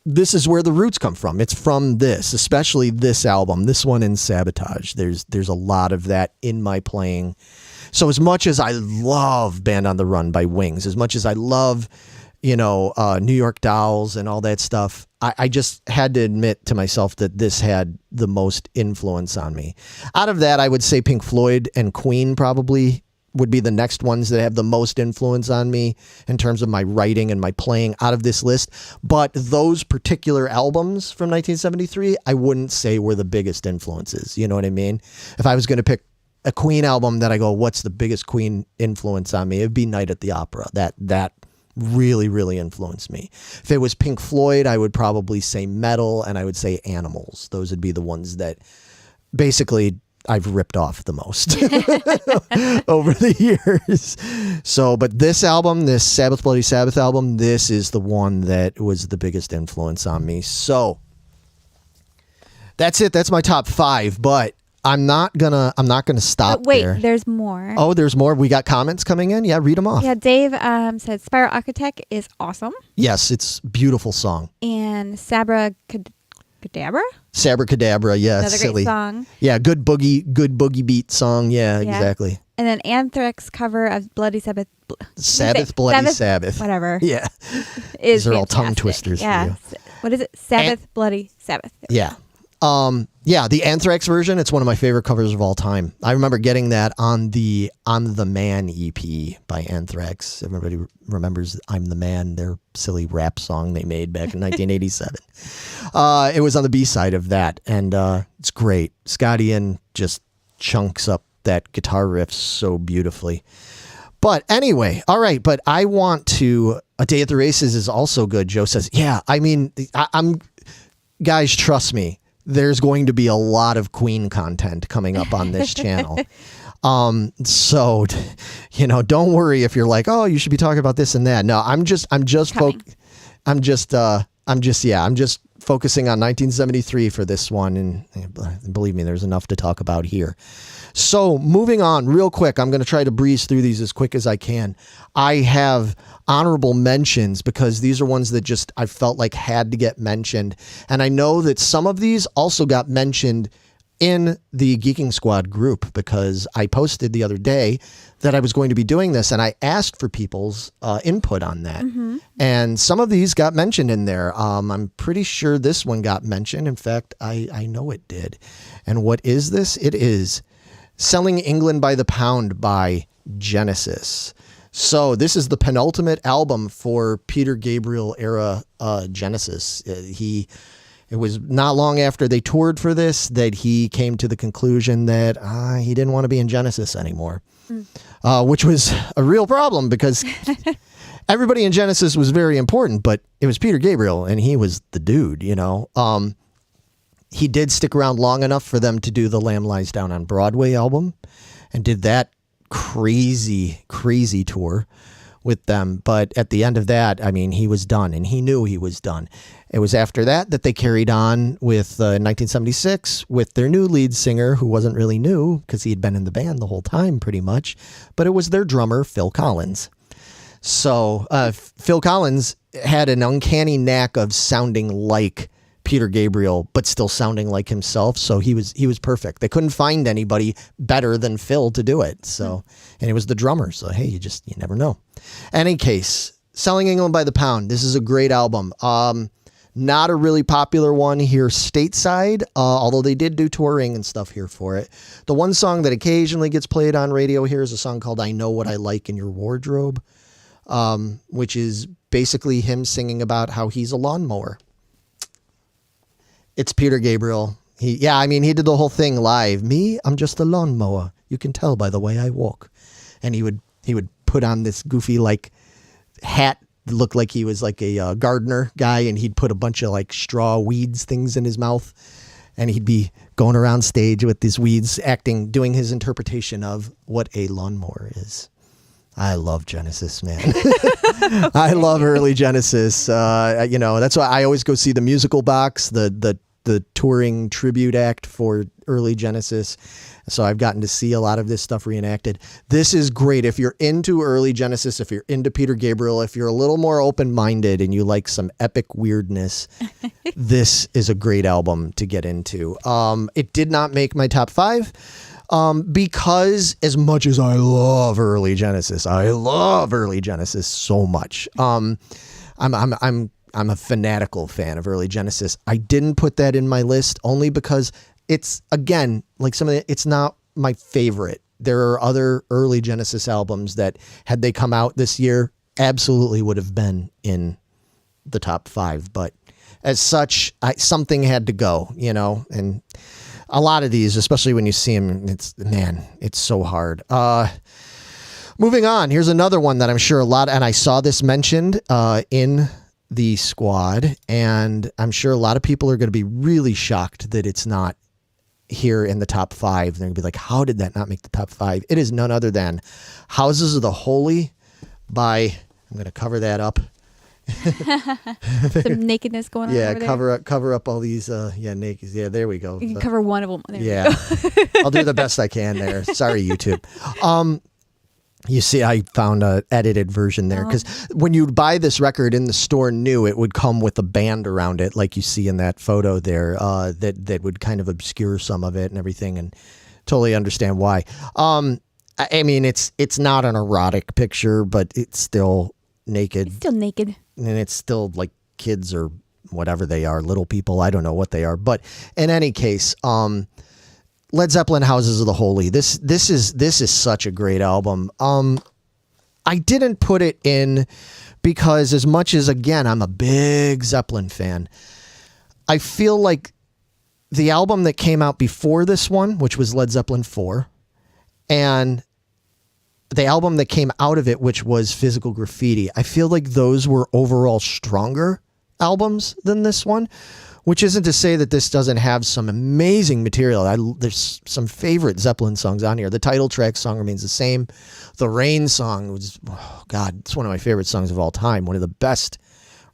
C: this is where the roots come from. It's from this, especially this album, this one in Sabotage. There's a lot of that in my playing. So as much as I love Band on the Run by Wings, as much as I love, New York Dolls and all that stuff, I just had to admit to myself that this had the most influence on me. Out of that, I would say Pink Floyd and Queen probably would be the next ones that have the most influence on me in terms of my writing and my playing out of this list. But those particular albums from 1973, I wouldn't say were the biggest influences. You know what I mean? If I was going to pick a Queen album that I go, what's the biggest Queen influence on me? It'd be Night at the Opera. That really, really influenced me. If it was Pink Floyd, I would probably say Metal, and I would say Animals. Those would be the ones that basically I've ripped off the most over the years. So, but this album, this Sabbath Bloody Sabbath album, this is the one that was the biggest influence on me. So that's it. That's my top 5, but I'm not gonna stop there.
B: Wait, there's more.
C: Oh, there's more. We got comments coming in. Yeah, read them off.
B: Yeah, Dave said Spiral Architect is awesome.
C: Yes, it's a beautiful song.
B: And Sabracadabra?
C: Sabracadabra, yeah,
B: another
C: silly.
B: Great song.
C: Yeah, good boogie beat song. Yeah, exactly.
B: And then Anthrax cover of Bloody Sabbath.
C: Bloody Sabbath.
B: Whatever.
C: Yeah.
B: Is
C: These are
B: fantastic.
C: all tongue twisters for you.
B: What is it? Sabbath, Bloody Sabbath.
C: Yeah. The Anthrax version, it's one of my favorite covers of all time. I remember getting that on the I'm the Man EP by Anthrax. Everybody remembers I'm the Man, their silly rap song they made back in 1987. It was on the B-side of that, and it's great. Scott Ian just chunks up that guitar riff so beautifully. But anyway, all right. But I want to. A Day at the Races is also good. Joe says, yeah. I mean, I'm guys. Trust me. There's going to be a lot of Queen content coming up on this channel. So, don't worry if you're like, oh, you should be talking about this and that. No, I'm just focusing on 1973 for this one. And believe me, there's enough to talk about here. So moving on real quick, I'm going to try to breeze through these as quick as I can. I have honorable mentions because these are ones that just I felt like had to get mentioned. And I know that some of these also got mentioned in the Geeking Squad group because I posted the other day that I was going to be doing this and I asked for people's input on that. Mm-hmm. And some of these got mentioned in there. I'm pretty sure this one got mentioned. In fact, I know it did. And what is this? It is Selling England by the Pound by Genesis. So this is the penultimate album for Peter Gabriel era Genesis. It was not long after they toured for this that he came to the conclusion that he didn't want to be in Genesis anymore, which was a real problem because everybody in Genesis was very important, but it was Peter Gabriel and he was the dude, He did stick around long enough for them to do the Lamb Lies Down on Broadway album and did that crazy, crazy tour with them. But at the end of that, I mean, he was done and he knew he was done. It was after that they carried on with 1976 with their new lead singer, who wasn't really new because he had been in the band the whole time pretty much, but it was their drummer, Phil Collins. So Phil Collins had an uncanny knack of sounding like Peter Gabriel, but still sounding like himself. So he was perfect. They couldn't find anybody better than Phil to do it. So, and it was the drummer. So, hey, you never know. Any case, Selling England by the Pound. This is a great album. Not a really popular one here stateside, although they did do touring and stuff here for it. The one song that occasionally gets played on radio here is a song called I Know What I Like in Your Wardrobe, which is basically him singing about how he's a lawnmower. It's Peter Gabriel. He did the whole thing live. Me, I'm just a lawnmower. You can tell by the way I walk. And he would put on this goofy like hat, looked like he was like a gardener guy, and he'd put a bunch of like straw weeds things in his mouth, and he'd be going around stage with these weeds, doing his interpretation of what a lawnmower is. I love Genesis, man. I love early Genesis. That's why I always go see the musical box, the touring tribute act for early Genesis. So I've gotten to see a lot of this stuff reenacted. This is great. If you're into early Genesis, if you're into Peter Gabriel, if you're a little more open-minded and you like some epic weirdness, this is a great album to get into. It did not make my top 5. Because as much as I love early Genesis so much. I'm a fanatical fan of early Genesis. I didn't put that in my list only because it's, again, like it's not my favorite. There are other early Genesis albums that, had they come out this year, absolutely would have been in the top 5. But as such, something had to go, and a lot of these, especially when you see them, it's so hard. Moving on, here's another one that I'm sure and I saw this mentioned in the squad, and I'm sure a lot of people are going to be really shocked that it's not here in the top 5. They're going to be like, how did that not make the top 5? It is none other than Houses of the Holy by, I'm going to cover that up.
B: Some nakedness going on over there.
C: Cover up all these naked. Yeah, there we go.
B: You can cover one of them.
C: There I'll do the best I can there. Sorry, YouTube. You see, I found an edited version there because when you buy this record in the store new, it would come with a band around it, like you see in that photo there, that would kind of obscure some of it and everything, and totally understand why. I mean, it's not an erotic picture, but it's still naked.
B: It's still naked.
C: And it's still like kids or whatever they are, little people. I don't know what they are. But in any case, Led Zeppelin, Houses of the Holy. This is such a great album. I didn't put it in because as much as, again, I'm a big Zeppelin fan, I feel like the album that came out before this one, which was Led Zeppelin 4, and the album that came out of it, which was Physical Graffiti, I feel like those were overall stronger albums than this one, which isn't to say that this doesn't have some amazing material. There's some favorite Zeppelin songs on here. The title track song remains the same. The Rain song was, oh God, it's one of my favorite songs of all time. One of the best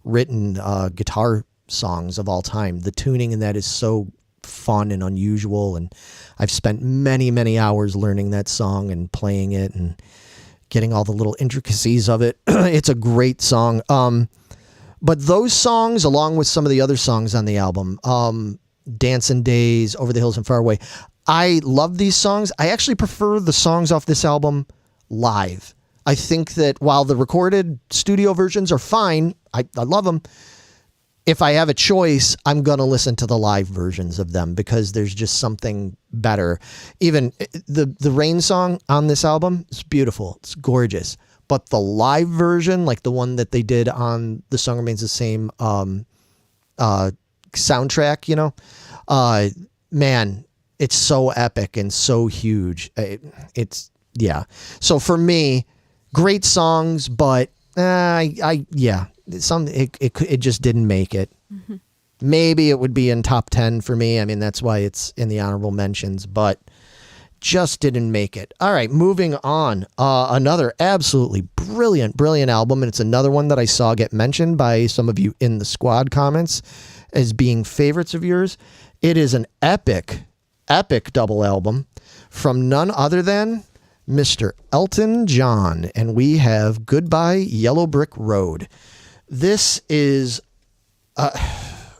C: written guitar songs of all time. The tuning in that is so fun and unusual, and I've spent many, many hours learning that song and playing it and getting all the little intricacies of it. It's a great song. But those songs, along with some of the other songs on the album, Dancing Days, Over the Hills and Far Away, I love these songs. I actually prefer the songs off this album live. I think that while the recorded studio versions are fine, I love them. If I have a choice, I'm going to listen to the live versions of them because there's just something better. Even the Rain song on this album is beautiful. It's gorgeous. But the live version, like the one that they did on The Song Remains the Same soundtrack, you know, man, it's so epic and so huge. It's yeah. So for me, great songs, but it just didn't make it. Mm-hmm. Maybe it would be in top 10 for me. I mean, that's why it's in the honorable mentions, but just didn't make it. All right, moving on. Another absolutely brilliant album, and it's another one that I saw get mentioned by some of you in the squad comments as being favorites of yours. It is an epic double album from none other than Mr. Elton John, and we have Goodbye Yellow Brick Road. This is,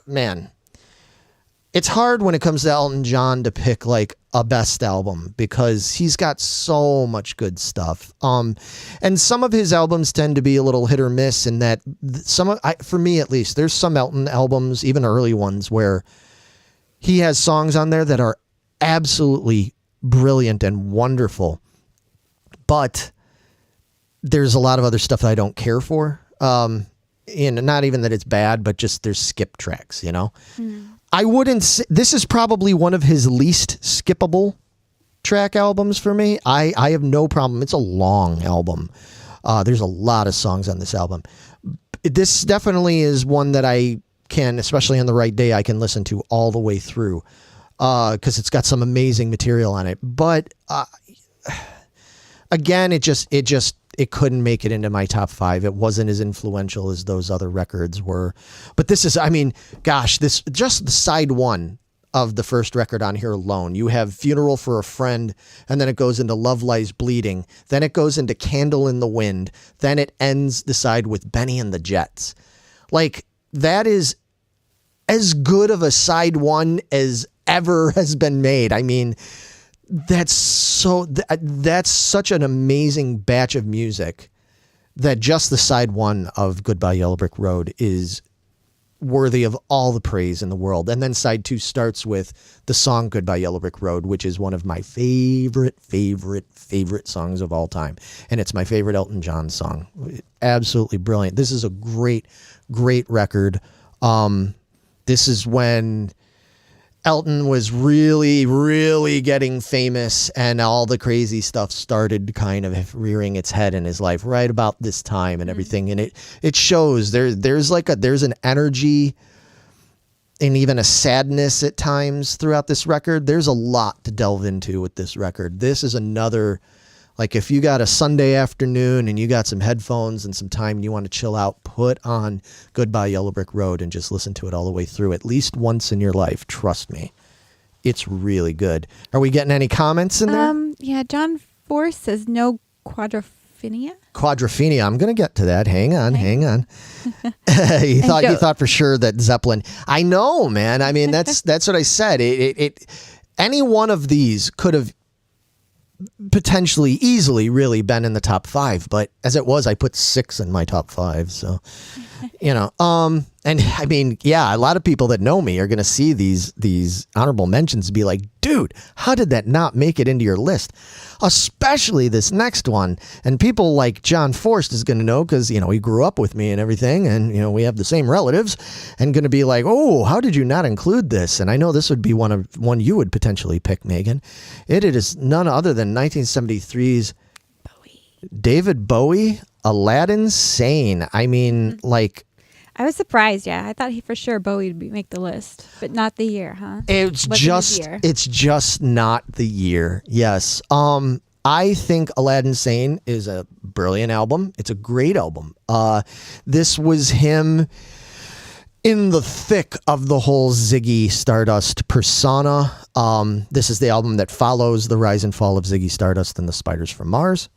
C: man, it's hard when it comes to Elton John to pick like a best album because he's got so much good stuff. And some of his albums tend to be a little hit or miss in that for me at least, there's some Elton albums, even early ones, where he has songs on there that are absolutely brilliant and wonderful. But there's a lot of other stuff that I don't care for. And not even that it's bad, but just there's skip tracks, you know? Mm. I wouldn't say, this is probably one of his least skippable track albums for me. I have no problem. It's a long album. There's a lot of songs on this album. This definitely is one that I can, especially on the right day, I can listen to all the way through because it's got some amazing material on it. But again, it couldn't make it into my top 5. It wasn't as influential as those other records were. But this is, I mean, gosh, this just the side one of the first record on here alone. You have Funeral for a Friend, and then it goes into Love Lies Bleeding. Then it goes into Candle in the Wind. Then it ends the side with Benny and the Jets. Like, that is as good of a side one as ever has been made. I mean, that's such an amazing batch of music that just the side one of Goodbye Yellow Brick Road is worthy of all the praise in the world. And then side 2 starts with the song Goodbye Yellow Brick Road, which is one of my favorite songs of all time. And it's my favorite Elton John song. Absolutely brilliant. This is a great record. This is when Elton was really getting famous, and all the crazy stuff started kind of rearing its head in his life right about this time and everything. And it shows there's an energy and even a sadness at times throughout this record. There's a lot to delve into with this record. This is another, like, if you got a Sunday afternoon and you got some headphones and some time and you want to chill out, put on Goodbye Yellow Brick Road and just listen to it all the way through at least once in your life. Trust me. It's really good. Are we getting any comments in there?
B: Yeah, John Force says no quadrophenia.
C: Quadrophenia. I'm going to get to that. Hang on. You thought for sure that Zeppelin. I know, man. I mean, that's what I said. Any one of these could have potentially easily really been in the top 5, but as it was, I put 6 in my top 5. So, you know, And I mean, yeah, a lot of people that know me are going to see these honorable mentions and be like, dude, how did that not make it into your list? Especially this next one. And people like John Forst is going to know because, you know, he grew up with me and everything. And, you know, we have the same relatives and going to be like, oh, how did you not include this? And I know this would be one you would potentially pick, Megan. It is none other than 1973's David Bowie, Aladdin Sane. I mean, like...
B: I was surprised. Yeah, I thought for sure Bowie would make the list, but not the year, huh?
C: It's just not the year. Yes. I think Aladdin Sane is a brilliant album. It's a great album. This was him in the thick of the whole Ziggy Stardust persona. This is the album that follows the rise and fall of Ziggy Stardust and the Spiders from Mars.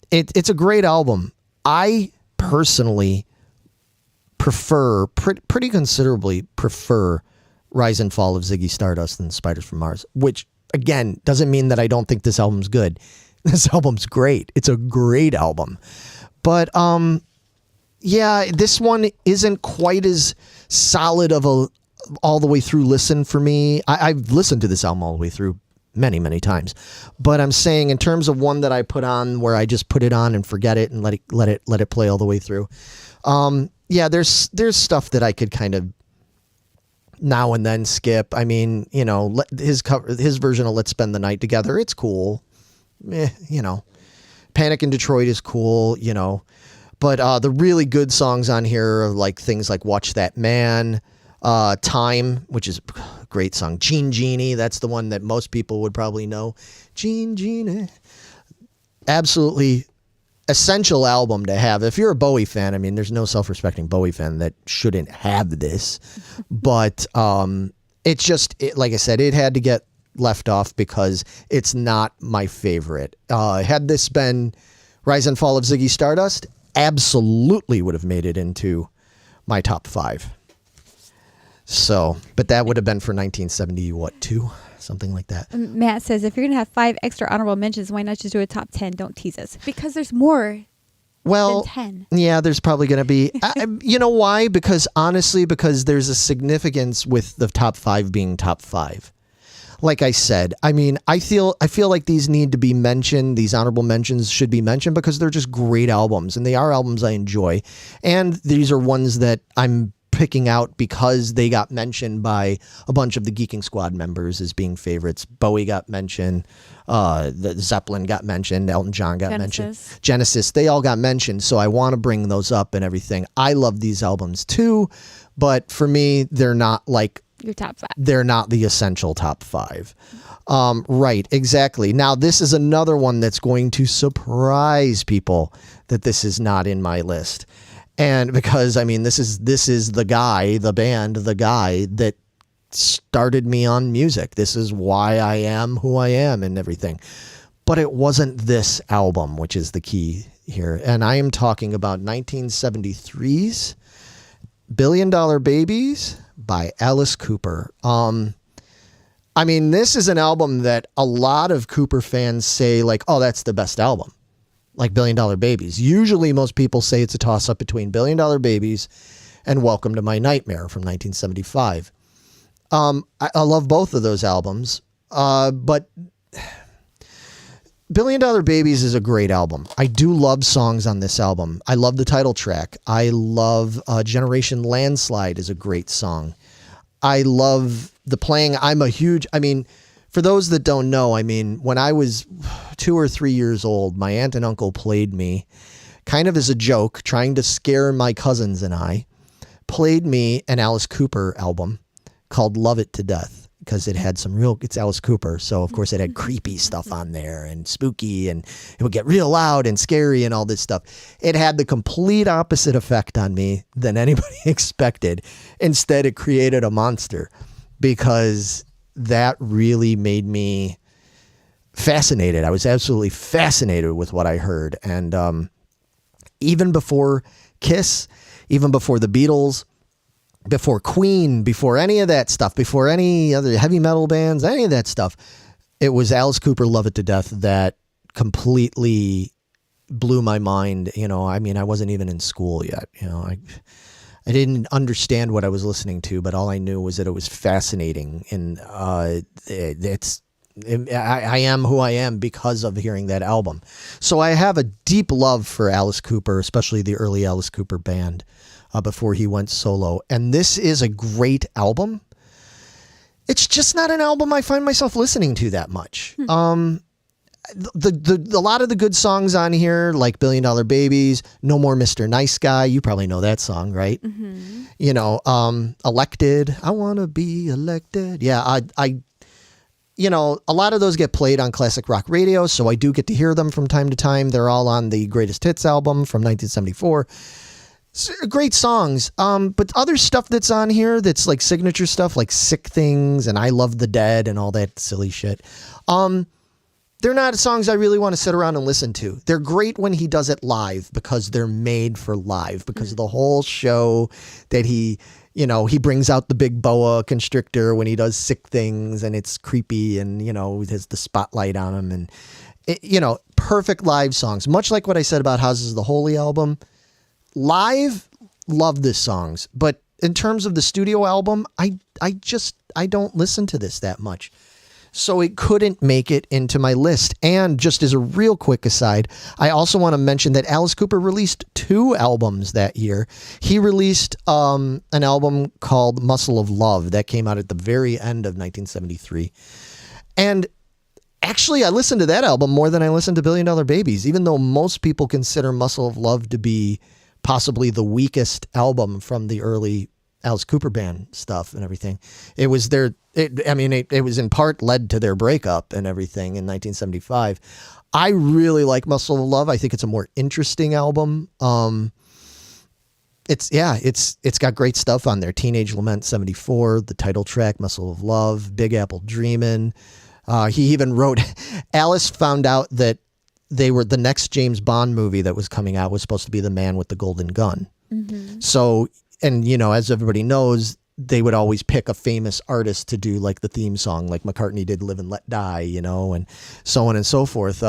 C: It's a great album. I personally pretty considerably prefer Rise and Fall of Ziggy Stardust and Spiders from Mars, which again doesn't mean that I don't think this album's good. This album's great. It's a great album. But yeah, this one isn't quite as solid of a all the way through listen for me. I've listened to this album all the way through many times, but I'm saying in terms of one that I put on where I just put it on and forget it and let it play all the way through. Yeah, there's stuff that I could kind of now and then skip. I mean, you know, his version of Let's Spend the Night Together, it's cool. You know, Panic in Detroit is cool, you know, but the really good songs on here are like things like Watch That Man, Time, which is a great song. Gene Genie, that's the one that most people would probably know. Gene Genie. Absolutely essential album to have. If you're a Bowie fan, I mean, there's no self-respecting Bowie fan that shouldn't have this. But it's just, like I said, it had to get left off because it's not my favorite. Had this been Rise and Fall of Ziggy Stardust, absolutely would have made it into my top 5. So, but that would have been for 1972, something like that.
B: Matt says, if you're going to have 5 extra honorable mentions, why not just do a top 10? Don't tease us. Because there's more than 10.
C: Yeah, there's probably going to be. You know why? Because honestly, because there's a significance with the top 5 being top 5. Like I said, I mean, I feel like these need to be mentioned. These honorable mentions should be mentioned because they're just great albums, and they are albums I enjoy. And these are ones that I'm picking out because they got mentioned by a bunch of the Geeking Squad members as being favorites. Bowie got mentioned, the Zeppelin got mentioned, Elton John got mentioned, Genesis, they all got mentioned. So I want to bring those up and everything. I love these albums too, but for me, they're not like
B: your top 5.
C: They're not the essential top 5. Right, exactly. Now, this is another one that's going to surprise people that this is not in my list. And because, I mean, this is the guy that started me on music. This is why I am who I am and everything. But it wasn't this album, which is the key here. And I am talking about 1973's $1 Billion Babies by Alice Cooper. I mean, this is an album that a lot of Cooper fans say, like, oh, that's the best album. Like $1 Billion Babies. Usually most people say it's a toss-up between $1 Billion Babies and Welcome to My Nightmare from 1975. I love both of those albums, but $1 Billion Babies is a great album. I do love songs on this album. I love the title track. I love Generation Landslide is a great song. I love the playing. For those that don't know, I mean, when I was 2 or 3 years old, my aunt and uncle played me, kind of as a joke, trying to scare my cousins and I, played me an Alice Cooper album called Love It to Death, because it had it's Alice Cooper, so of course it had creepy stuff on there and spooky, and it would get real loud and scary and all this stuff. It had the complete opposite effect on me than anybody expected. Instead, it created a monster, because that really made me fascinated. I was absolutely fascinated with what I heard. And even before Kiss, even before the Beatles, before Queen, before any of that stuff, before any other heavy metal bands, any of that stuff, it was Alice Cooper, Love It to Death, that completely blew my mind. You know, I mean, I wasn't even in school yet. You know, I didn't understand what I was listening to, but all I knew was that it was fascinating. And I am who I am because of hearing that album. So I have a deep love for Alice Cooper, especially the early Alice Cooper band before he went solo. And this is a great album. It's just not an album I find myself listening to that much. A lot of the good songs on here, like $1 Billion Babies, No More Mr. Nice Guy. You probably know that song, right? Mm-hmm. You know, Elected. I want to be elected. Yeah, I you know, a lot of those get played on classic rock radio, so I do get to hear them from time to time. They're all on the Greatest Hits album from 1974. Great songs, but other stuff that's on here that's like signature stuff, like Sick Things and I Love the Dead and all that silly shit. They're not songs I really want to sit around and listen to. They're great when he does it live because they're made for live, because of the whole show that he brings out the big boa constrictor when he does Sick Things, and it's creepy, and, you know, has the spotlight on him, and, perfect live songs. Much like what I said about Houses of the Holy album. Live, love this songs. But in terms of the studio album, I don't listen to this that much. So it couldn't make it into my list. And just as a real quick aside, I also want to mention that Alice Cooper released 2 albums that year. He released an album called Muscle of Love that came out at the very end of 1973. And actually, I listened to that album more than I listened to $1 Billion Babies, even though most people consider Muscle of Love to be possibly the weakest album from the early Alice Cooper band stuff and everything. It was it was in part led to their breakup and everything in 1975. I really like Muscle of Love. I think it's a more interesting album. It's got great stuff on there. Teenage Lament 74, the title track, Muscle of Love, Big Apple Dreamin'. He even wrote, Alice found out that the next James Bond movie that was coming out was supposed to be The Man with the Golden Gun. Mm-hmm. So, and as everybody knows, they would always pick a famous artist to do like the theme song, like McCartney did Live and Let Die, and so on and so forth.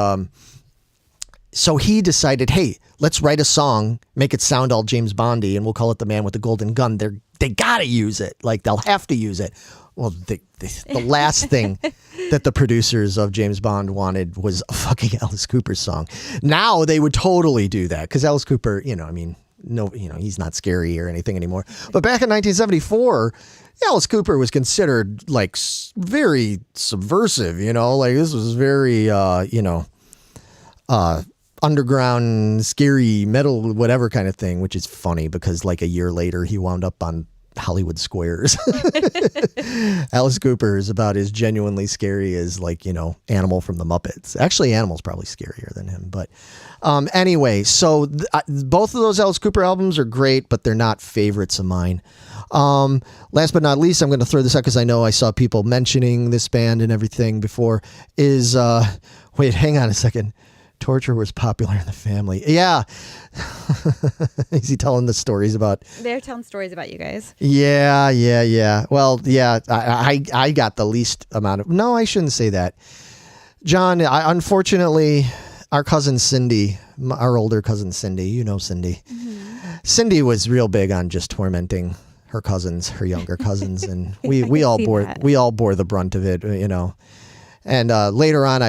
C: So he decided, hey, let's write a song, make it sound all James Bondy, and we'll call it The Man with the Golden Gun. They got to use it. Like, they'll have to use it. Well, the last thing that the producers of James Bond wanted was a fucking Alice Cooper song. Now they would totally do that because Alice Cooper, he's not scary or anything anymore. But back in 1974, Alice Cooper was considered like very subversive. Like this was very, underground, scary metal, whatever kind of thing, which is funny because like a year later he wound up on Hollywood Squares. Alice Cooper is about as genuinely scary as like, Animal from the Muppets. Actually, Animal's probably scarier than him. But anyway, so both of those Alice Cooper albums are great, but they're not favorites of mine. Last but not least, I'm going to throw this out because I know I saw people mentioning this band and everything before is, wait, hang on a second. Torture was popular in the family. Yeah. Is he telling the stories about...
B: They're telling stories about you guys.
C: Yeah. Well, yeah, I got the least amount of... No, I shouldn't say that. John, unfortunately, our cousin Cindy, our older cousin Cindy, Cindy. Mm-hmm. Cindy was real big on just tormenting her cousins, her younger cousins, and we all bore the brunt of it, And later on,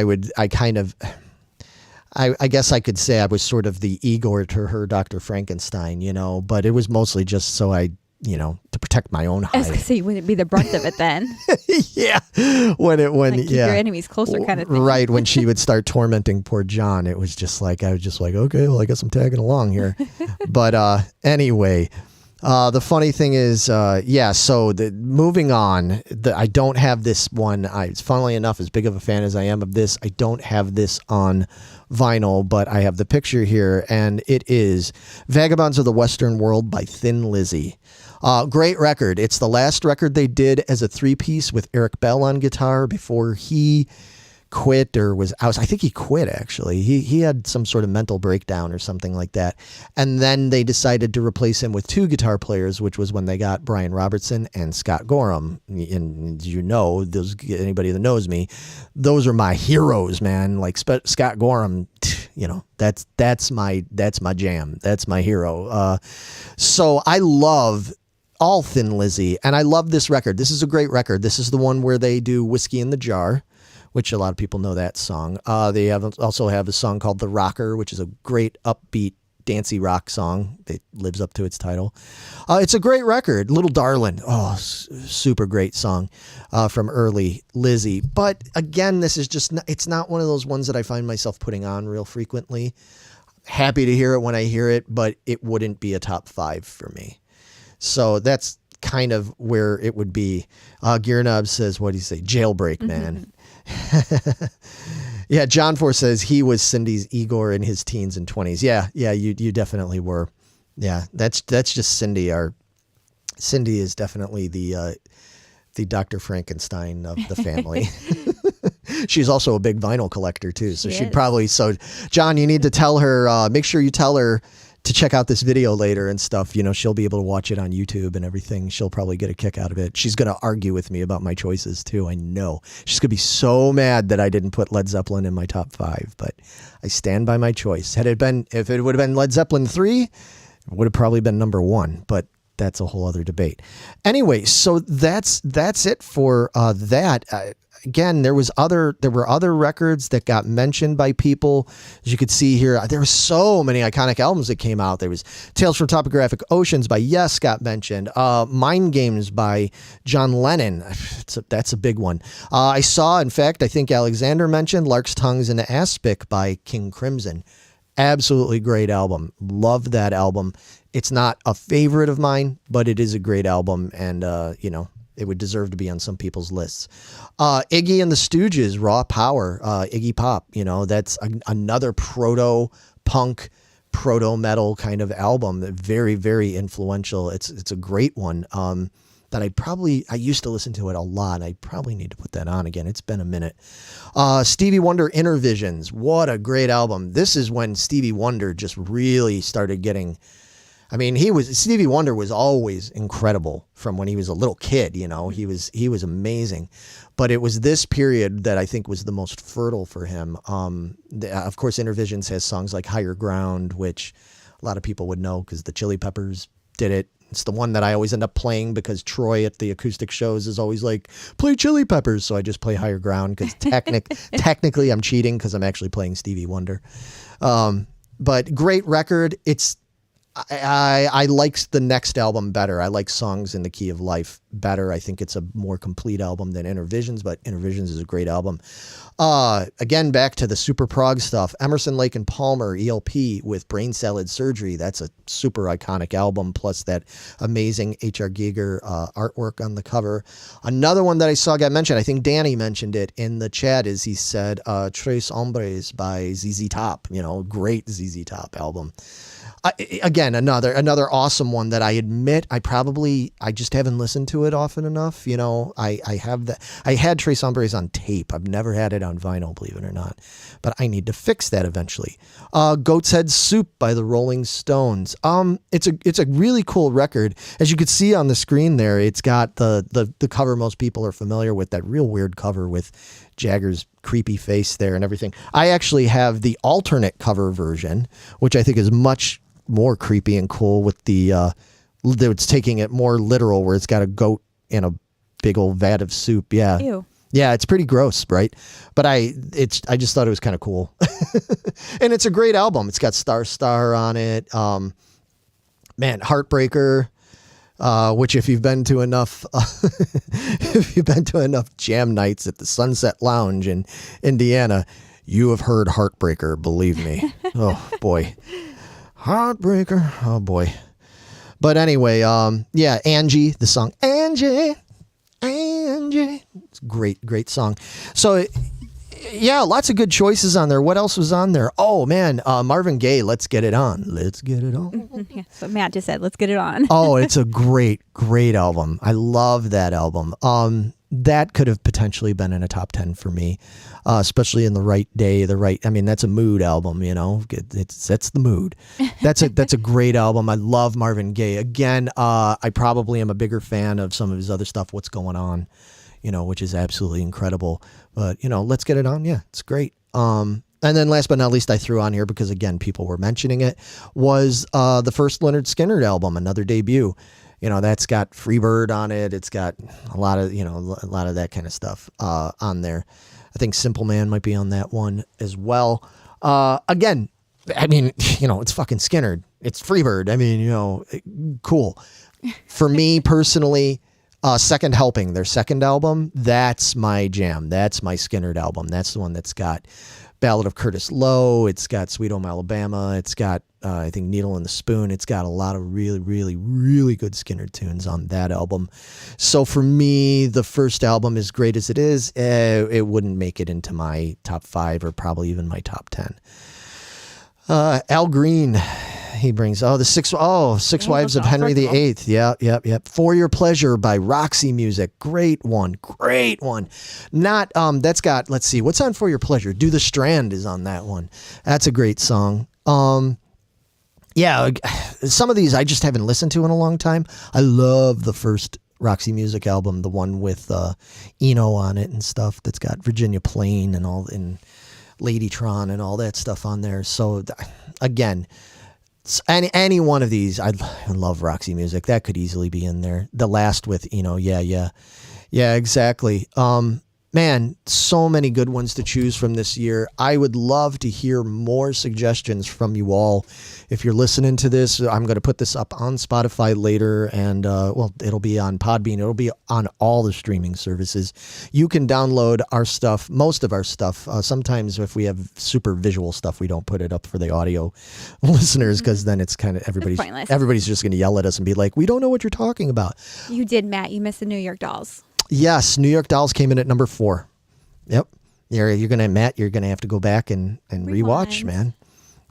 C: I guess I could say I was sort of the Igor to her Dr. Frankenstein, but it was mostly just so to protect my own hide.
B: I was going to say you wouldn't be the brunt of it then.
C: Yeah. Keep
B: your enemies closer kind of thing.
C: Right. When she would start tormenting poor John, it was just like, I was just like, okay, well, I guess I'm tagging along here. But anyway, the funny thing is, so moving on, I don't have this one. Funnily enough, as big of a fan as I am of this, I don't have this on vinyl, but I have the picture here, and it is Vagabonds of the Western World by Thin Lizzy. Great record. It's the last record they did as a 3-piece with Eric Bell on guitar before he quit or was out. I think he quit, actually. He had some sort of mental breakdown or something like that. And then they decided to replace him with 2 guitar players, which was when they got Brian Robertson and Scott Gorham. And anybody that knows me, those are my heroes, man. Like Scott Gorham, You know, that's my jam. That's my hero. So I love all Thin Lizzy, and I love this record. This is a great record. This is the one where they do Whiskey in the Jar, which a lot of people know that song. They also have a song called The Rocker, which is a great upbeat dancey rock song that lives up to its title. It's a great record. Little Darlin', super great song from early Lizzy. But again, this is just it's not one of those ones that I find myself putting on real frequently. Happy to hear it when I hear it, but it wouldn't be a top 5 for me. So that's kind of where it would be. Gearknob says, what do you say? Jailbreak, man. Yeah, John Force says he was Cindy's Igor in his teens and 20s. Yeah, you definitely were. Yeah, that's just Cindy. Cindy is definitely the Dr. Frankenstein of the family. She's also a big vinyl collector too, so she'd probably. So, John, you need to tell her. Make sure you tell her to check out this video later and stuff. You know, she'll be able to watch it on YouTube and everything. She'll probably get a kick out of it. She's going to argue with me about my choices too. I know she's going to be so mad that I didn't put Led Zeppelin in my top 5, but I stand by my choice. If it would have been Led Zeppelin 3, it would have probably been number 1, but that's a whole other debate. Anyway, so that's it for that. Again, there were other records that got mentioned by people. As you could see here, there were so many iconic albums that came out. There was Tales from Topographic Oceans by Yes got mentioned. Mind Games by John Lennon. That's a big one. I saw, in fact, I think Alexander mentioned Lark's Tongues and Aspic by King Crimson. Absolutely great album. Love that album. It's not a favorite of mine, but it is a great album, and it would deserve to be on some people's lists. Iggy and the Stooges, Raw Power, Iggy Pop, that's another proto-punk, proto-metal kind of album. Very, very influential. It's a great one that I used to listen to it a lot. I probably need to put that on again. It's been a minute. Stevie Wonder, Inner Visions. What a great album. This is when Stevie Wonder just really started getting... Stevie Wonder was always incredible from when he was a little kid, he was amazing, but it was this period that I think was the most fertile for him. Of course, Inner Visions has songs like Higher Ground, which a lot of people would know because the Chili Peppers did it. It's the one that I always end up playing because Troy at the acoustic shows is always like, play Chili Peppers. So I just play Higher Ground because technically I'm cheating because I'm actually playing Stevie Wonder. But great record. I like the next album better. I like Songs in the Key of Life better. I think it's a more complete album than Inner Visions, but Inner Visions is a great album. Again, back to the super prog stuff. Emerson, Lake and Palmer, ELP with Brain Salad Surgery. That's a super iconic album, plus that amazing H.R. Giger artwork on the cover. Another one that I saw got mentioned, I think Danny mentioned it in the chat, is he said Tres Hombres by ZZ Top. Great ZZ Top album. Again, another awesome one that I admit I just haven't listened to it often enough. I had Tres Hombres on tape. I've never had it on vinyl, believe it or not, but I need to fix that eventually. Goat's Head Soup by the Rolling Stones. It's a really cool record. As you could see on the screen there, it's got the cover most people are familiar with, that real weird cover with Jagger's creepy face there and everything. I actually have the alternate cover version, which I think is much more creepy and cool, with it's taking it more literal, where it's got a goat in a big old vat of soup. Yeah.
B: Ew.
C: Yeah, it's pretty gross, right? But I just thought it was kind of cool. And it's a great album. It's got Star on it. Heartbreaker, which if you've been to enough jam nights at the Sunset Lounge in Indiana, you have heard Heartbreaker, believe me. Oh boy. Heartbreaker. Oh boy. But anyway, Angie, the song Angie. It's a great song. So yeah, lots of good choices on there. What else was on there? Oh man, Marvin Gaye, Let's Get It On. Let's Get It On.
B: Yeah, so Matt just said, let's get it on.
C: Oh, it's a great album. I love that album. That could have potentially been in a top 10 for me, especially in the right day, that's a mood album, it sets the mood. That's a great album. I love Marvin Gaye. Again, I probably am a bigger fan of some of his other stuff, What's Going On, which is absolutely incredible. But, Let's Get It On. Yeah, it's great. And then last but not least, I threw on here because, again, people were mentioning it, was the first Leonard Skinner album, Another Debut. That's got Freebird on it. It's got a lot of that kind of stuff on there. I think Simple Man might be on that one as well. Again, I mean, it's fucking Skinner. It's Freebird. I mean, cool. For me personally, Second Helping, their second album, that's my jam. That's my Skinner album. That's the one that's got Ballad of Curtis Lowe. It's got Sweet Home Alabama. It's got, I think, Needle and the Spoon. It's got a lot of really, really, really good Skinner tunes on that album. So for me, the first album, as great as it is, it wouldn't make it into my top 5 or probably even my top 10. Al Green, he brings, Six Wives of Henry VIII. Yep. For Your Pleasure by Roxy Music. Great one. Not, that's got, let's see, what's on For Your Pleasure? Do the Strand is on that one. That's a great song. Yeah, some of these I just haven't listened to in a long time. I love the first Roxy Music album, the one with Eno on it and stuff, that's got Virginia Plain and all, and Ladytron and all that stuff on there. So again, any one of these, I love Roxy Music. That could easily be in there. The last with, yeah, exactly. Man, so many good ones to choose from this year. I would love to hear more suggestions from you all. If you're listening to this, I'm going to put this up on Spotify later, and it'll be on Podbean. It'll be on all the streaming services. You can download our stuff, most of our stuff. Sometimes if we have super visual stuff, we don't put it up for the audio listeners, because then it's kind of everybody's just going to yell at us and be like, "We don't know what you're talking about."
B: You did, Matt. You missed the New York Dolls.
C: Yes, New York Dolls came in at number 4. Yep. You're gonna have to go back and rewatch, man.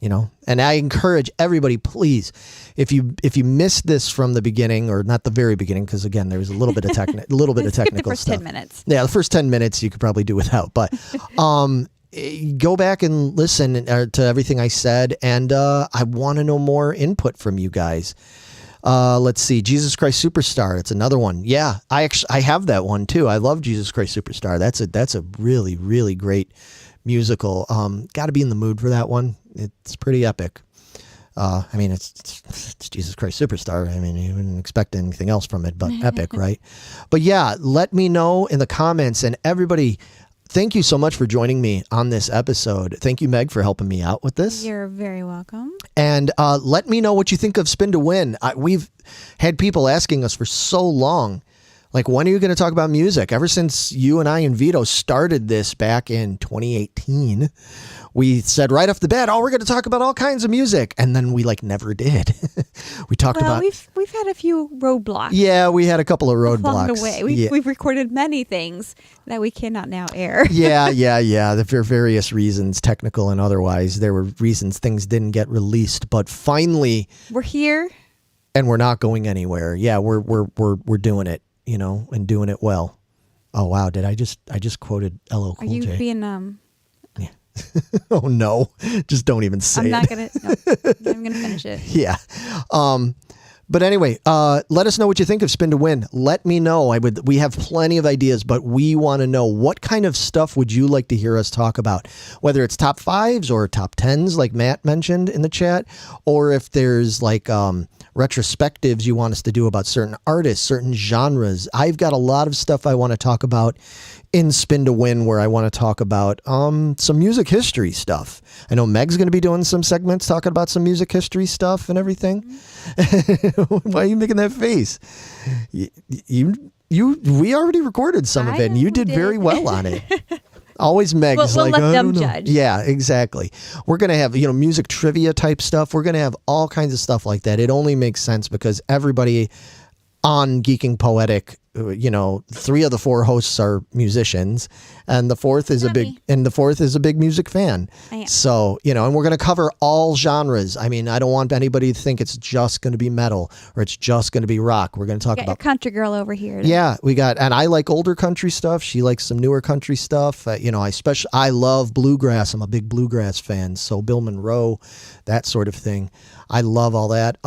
C: And I encourage everybody, please, if you missed this from the beginning, or not the very beginning, because again there was a little bit of technical
B: the first
C: stuff.
B: 10 minutes.
C: Yeah, the first 10 minutes you could probably do without, but go back and listen to everything I said, and I want to know more input from you guys. Let's see, Jesus Christ Superstar. It's another one. Yeah, I have that one too. I love Jesus Christ Superstar. That's a really, really great musical. Got to be in the mood for that one. It's pretty epic. I mean, it's Jesus Christ Superstar. I mean, you wouldn't expect anything else from it, but epic, right? But yeah, let me know in the comments, and everybody, thank you so much for joining me on this episode. Thank you, Meg, for helping me out with this.
B: You're very welcome.
C: And let me know what you think of Spin to Win. We've had people asking us for so long, like, when are you going to talk about music? Ever since you and I and Vito started this back in 2018, we said right off the bat, we're going to talk about all kinds of music. And then we never did. We talked about...
B: We've had a few roadblocks.
C: Yeah, we had a couple of roadblocks.
B: Along the way. We've recorded many things that we cannot now air.
C: Yeah. For various reasons, technical and otherwise. There were reasons things didn't get released. But finally... We're
B: here.
C: And we're not going anywhere. Yeah, we're doing it, and doing it well. Oh, wow. Did I just quoted LL Cool J.
B: Are you being...
C: Yeah. Oh, no. Just don't even say it.
B: I'm going to finish it.
C: Yeah. But anyway, let us know what you think of Spin to Win. Let me know. We have plenty of ideas, but we want to know, what kind of stuff would you like to hear us talk about? Whether it's top 5s or top 10s, like Matt mentioned in the chat, or if there's retrospectives you want us to do about certain artists, certain genres. I've got a lot of stuff I want to talk about in Spin to Win, where I want to talk about some music history stuff. I know Meg's going to be doing some segments talking about some music history stuff and everything. Mm-hmm. Why are you making that face? We already recorded some of it, and you did very well on it. Always Meg's
B: we'll let them judge.
C: Yeah, exactly. We're going to have, music trivia type stuff. We're going to have all kinds of stuff like that. It only makes sense because everybody on Geeking Poetic, 3 of the 4 hosts are musicians, and the fourth is a big music fan. So, and we're going to cover all genres. I mean, I don't want anybody to think it's just going to be metal or it's just going to be rock. We're going to talk about
B: your country girl over here.
C: Yeah, and I like older country stuff. She likes some newer country stuff. I love bluegrass. I'm a big bluegrass fan. So Bill Monroe, that sort of thing. I love all that.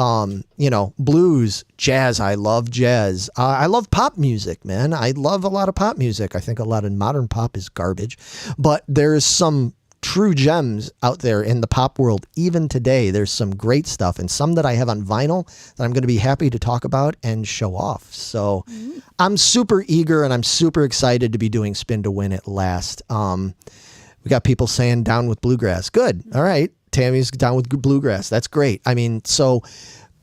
C: Blues, jazz. I love jazz. I love pop music, man. I love a lot of pop music. I think a lot of modern pop is garbage, but there is some true gems out there in the pop world. Even today, there's some great stuff and some that I have on vinyl that I'm going to be happy to talk about and show off. So I'm super eager and I'm super excited to be doing Spin to Win at last. We got people saying down with bluegrass. Good. All right. Tammy's down with bluegrass. That's great. I mean, so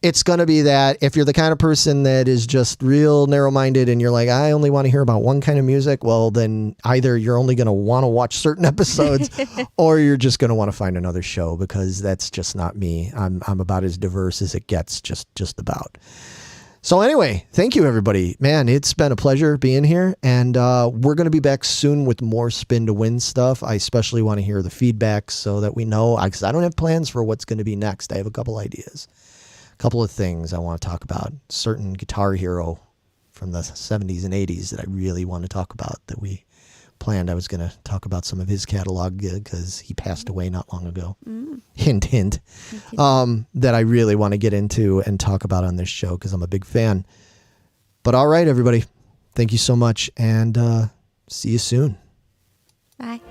C: it's going to be that if you're the kind of person that is just real narrow-minded and you're like, I only want to hear about one kind of music, well, then either you're only going to want to watch certain episodes or you're just going to want to find another show, because that's just not me. I'm about as diverse as it gets, just about. So anyway, thank you, everybody. Man, it's been a pleasure being here, and we're going to be back soon with more Spin to Win stuff. I especially want to hear the feedback so that we know, because I don't have plans for what's going to be next. I have a couple ideas. Couple of things I want to talk about. Certain guitar hero from the 70s and 80s that I really want to talk about that we planned. I was going to talk about some of his catalog because he passed away not long ago. Hint, hint. That I really want to get into and talk about on this show because I'm a big fan. But all right, everybody. Thank you so much, and see you soon.
B: Bye.